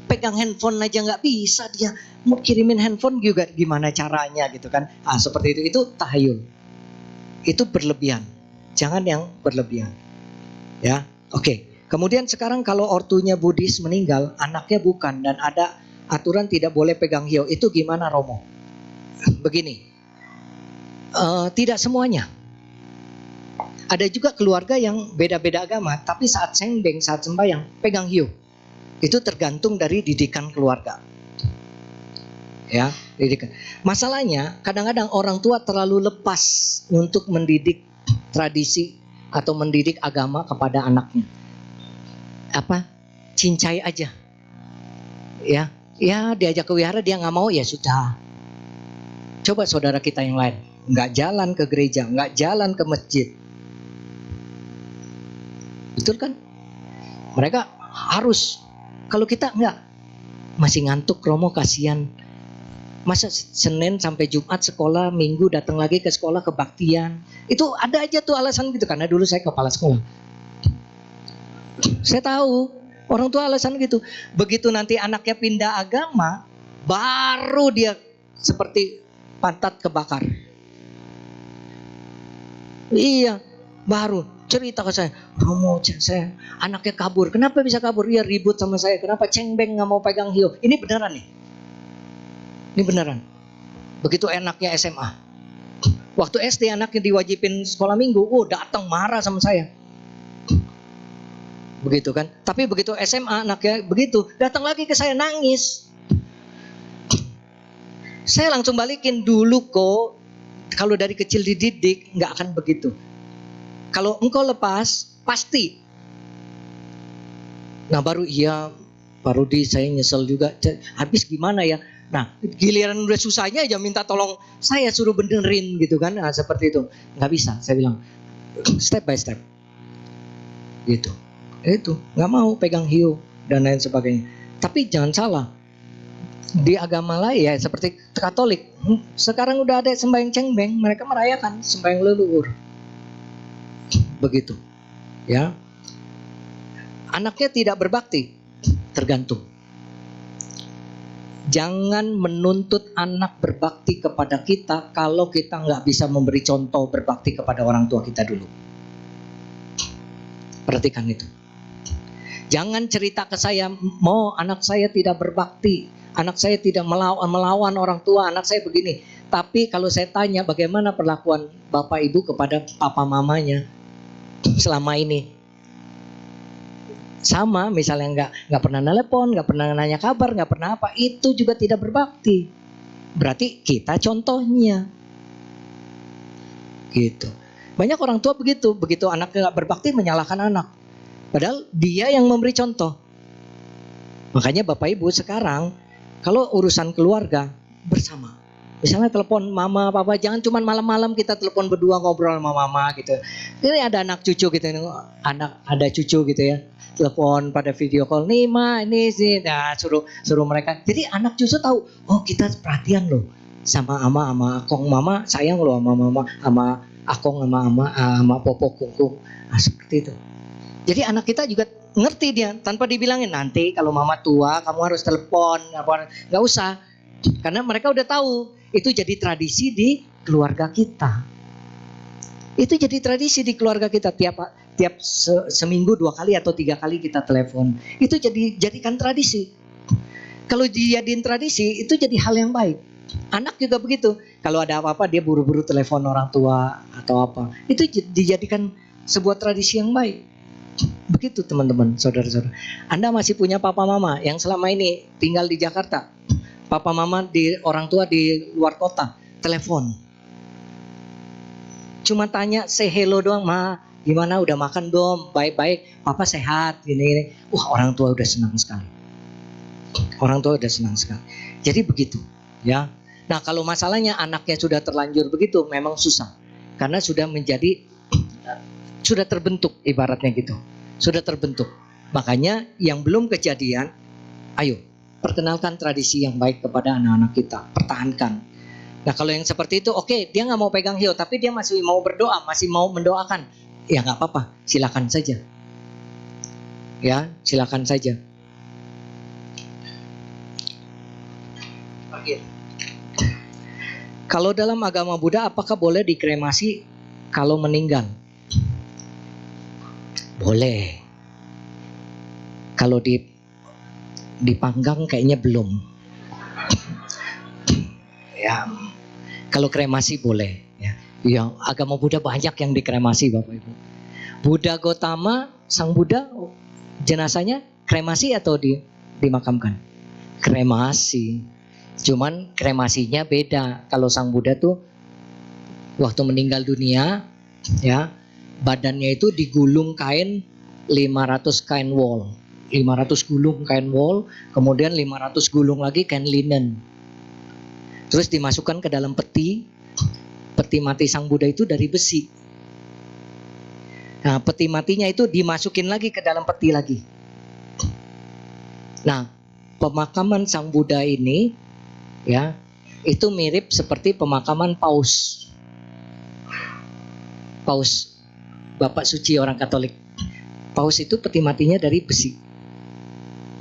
pegang handphone aja nggak bisa dia, mau kirimin handphone juga gimana caranya gitu kan. Seperti itu tahayul. Itu berlebihan. Jangan yang berlebihan. Ya, oke. Kemudian sekarang kalau ortunya Buddhis meninggal, anaknya bukan, dan ada aturan tidak boleh pegang hiyo, itu gimana Romo? Begini, tidak semuanya. Ada juga keluarga yang beda-beda agama, tapi saat sengbeng, saat sembahyang, pegang hiyo. Itu tergantung dari didikan keluarga. Ya, didikan. Masalahnya kadang-kadang orang tua terlalu lepas untuk mendidik tradisi atau mendidik agama kepada anaknya. Cincai aja. Ya, diajak ke wihara dia nggak mau, ya sudah. Coba saudara kita yang lain, nggak jalan ke gereja, nggak jalan ke masjid. Betul kan? Mereka harus. Kalau kita nggak, masih ngantuk Romo, kasihan. Masa Senin sampai Jumat sekolah, Minggu datang lagi ke sekolah kebaktian. Itu ada aja tuh alasan gitu, karena dulu saya kepala sekolah. Saya tahu orang tua alasan gitu. Begitu nanti anaknya pindah agama, baru dia seperti pantat kebakar. Iya, baru cerita ke saya, Romo, saya anaknya kabur. Kenapa bisa kabur? Iya, ribut sama saya. Kenapa cengbeng nggak mau pegang hiyo? Ini beneran nih. Ini beneran. Begitu enaknya SMA. Waktu SD anaknya diwajibin sekolah minggu, datang marah sama saya. Begitu kan. Tapi begitu SMA anaknya begitu, datang lagi ke saya nangis. Saya langsung balikin, dulu kok kalau dari kecil dididik nggak akan begitu. Kalau engkau lepas, pasti. Nah baru Pak Rudi saya nyesel juga. Habis gimana ya? Nah giliran udah susahnya aja minta tolong saya suruh benerin gitu kan. Nah, seperti itu. Nggak bisa, saya bilang. Step by step. Gitu. Itu nggak mau pegang hiyo dan lain sebagainya. Tapi jangan salah. Di agama lain ya seperti Katolik. Sekarang udah ada sembahyang cengbeng. Mereka merayakan sembahyang leluhur. Begitu. Ya. Anaknya tidak berbakti. Tergantung. Jangan menuntut anak berbakti kepada kita kalau kita nggak bisa memberi contoh berbakti kepada orang tua kita dulu. Perhatikan itu. Jangan cerita ke saya, mau anak saya tidak berbakti, anak saya tidak melawan orang tua, anak saya begini. Tapi kalau saya tanya bagaimana perlakuan bapak ibu kepada papa mamanya selama ini, sama misalnya nggak pernah nelpon, nggak pernah nanya kabar, nggak pernah apa, itu juga tidak berbakti. Berarti kita contohnya, gitu. Banyak orang tua begitu anaknya nggak berbakti menyalahkan anak, padahal dia yang memberi contoh. Makanya bapak ibu sekarang kalau urusan keluarga bersama, misalnya telepon mama papa, jangan cuma malam-malam kita telepon berdua ngobrol sama mama gitu. Ini ada anak cucu gitu, ada cucu gitu ya. Telepon pada video call, nih ma ini sih, nah, suruh mereka. Jadi anak cucu tahu, oh kita perhatian loh sama ama, sama kong mama sayang loh sama mama, sama akong sama popo kungkung. Nah, seperti itu. Jadi anak kita juga ngerti dia tanpa dibilangin, nanti kalau mama tua kamu harus telepon, nggak usah, karena mereka udah tahu itu jadi tradisi di keluarga kita. Itu jadi tradisi di keluarga kita, tiap seminggu 2 kali atau 3 kali kita telepon. Itu jadikan tradisi. Kalau dijadiin tradisi itu jadi hal yang baik. Anak juga begitu. Kalau ada apa-apa dia buru-buru telepon orang tua atau apa. Itu dijadikan sebuah tradisi yang baik. Begitu teman-teman, saudara-saudara. Anda masih punya papa mama yang selama ini tinggal di Jakarta. Papa mama orang tua di luar kota, telepon. Cuma tanya, say hello doang, ma, gimana, udah makan belum? Baik-baik, papa sehat, gini-gini. Wah, orang tua udah senang sekali. Orang tua udah senang sekali. Jadi begitu, ya. Nah, kalau masalahnya anaknya sudah terlanjur begitu, memang susah. Karena sudah terbentuk ibaratnya gitu. Sudah terbentuk. Makanya yang belum kejadian, ayo perkenalkan tradisi yang baik kepada anak-anak kita. Pertahankan. Nah kalau yang seperti itu oke, dia gak mau pegang hiu, tapi dia masih mau berdoa, masih mau mendoakan, ya gak apa-apa, silakan saja. Ya, silakan saja. Oke. Kalau dalam agama Buddha, apakah boleh dikremasi kalau meninggal? Boleh. Kalau dipanggang kayaknya belum. Ya, kalau kremasi boleh. Ya, yang agama Buddha banyak yang dikremasi, Bapak Ibu. Buddha Gotama, Sang Buddha, jenazahnya kremasi atau dimakamkan? Kremasi. Cuman kremasinya beda. Kalau Sang Buddha tuh waktu meninggal dunia, ya, badannya itu digulung kain 500 kain wol. 500 gulung kain wol, kemudian 500 gulung lagi kain linen. Terus dimasukkan ke dalam peti. Peti mati Sang Buddha itu dari besi. Nah, peti matinya itu dimasukin lagi ke dalam peti lagi. Nah, pemakaman Sang Buddha ini, ya, itu mirip seperti pemakaman Paus. Paus, Bapak Suci orang Katolik. Paus itu peti matinya dari besi.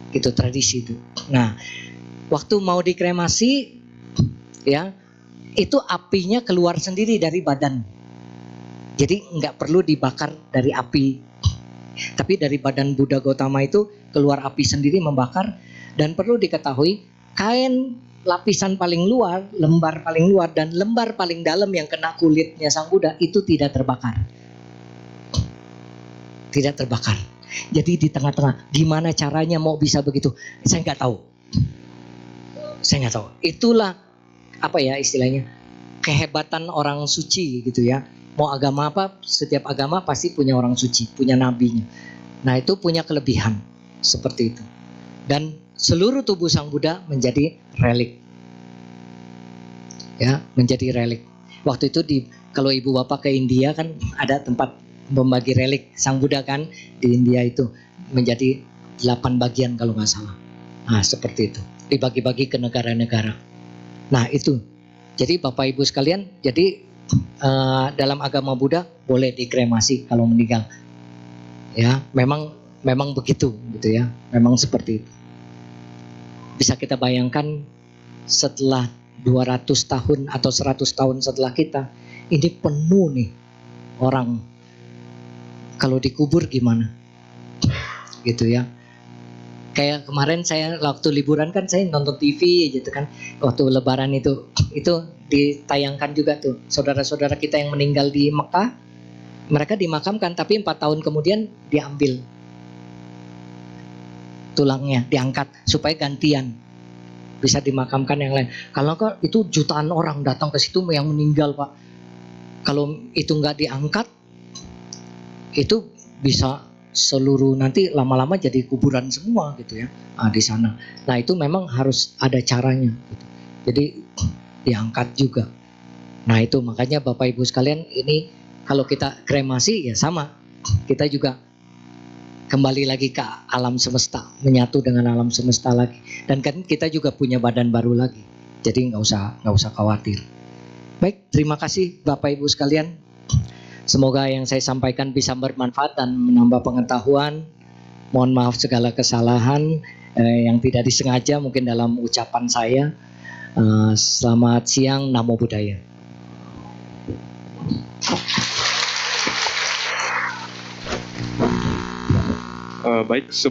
Itu tradisi itu. Nah, waktu mau dikremasi, ya, itu apinya keluar sendiri dari badan. Jadi nggak perlu dibakar dari api, tapi dari badan Buddha Gotama itu keluar api sendiri membakar. Dan perlu diketahui, kain lapisan paling luar, lembar paling luar dan lembar paling dalam yang kena kulitnya Sang Buddha itu tidak terbakar. Tidak terbakar. Jadi di tengah-tengah, gimana caranya mau bisa begitu? Saya nggak tahu. Itulah apa ya istilahnya, kehebatan orang suci gitu ya. Mau agama apa, setiap agama pasti punya orang suci, punya nabinya. Nah itu punya kelebihan seperti itu. Dan seluruh tubuh Sang Buddha menjadi relik. Ya, menjadi relik. Waktu itu kalau ibu bapak ke India kan ada tempat membagi relik Sang Buddha kan, di India itu menjadi 8 bagian kalau nggak salah. Nah seperti itu, dibagi-bagi ke negara-negara. Nah itu, jadi Bapak Ibu sekalian, jadi dalam agama Buddha boleh dikremasi kalau meninggal. Ya, memang begitu gitu ya, memang seperti itu. Bisa kita bayangkan setelah 200 tahun atau 100 tahun setelah kita, ini penuh nih orang. Kalau dikubur gimana? Gitu ya. Kayak kemarin saya waktu liburan kan saya nonton TV gitu kan, waktu lebaran itu ditayangkan juga tuh saudara-saudara kita yang meninggal di Mekah, mereka dimakamkan tapi 4 tahun kemudian diambil tulangnya, diangkat supaya gantian bisa dimakamkan yang lain. Kalau kok itu jutaan orang datang ke situ yang meninggal Pak, kalau itu nggak diangkat itu bisa seluruh nanti lama-lama jadi kuburan semua gitu ya, di sana. Nah itu memang harus ada caranya gitu. Jadi diangkat juga. Nah itu makanya Bapak Ibu sekalian, ini kalau kita kremasi ya sama, kita juga kembali lagi ke alam semesta, menyatu dengan alam semesta lagi. Dan kan kita juga punya badan baru lagi. Jadi nggak usah khawatir. Baik, terima kasih Bapak Ibu sekalian. Semoga yang saya sampaikan bisa bermanfaat dan menambah pengetahuan. Mohon maaf segala kesalahan yang tidak disengaja mungkin dalam ucapan saya. Selamat siang, Namo Buddhaya. Baik,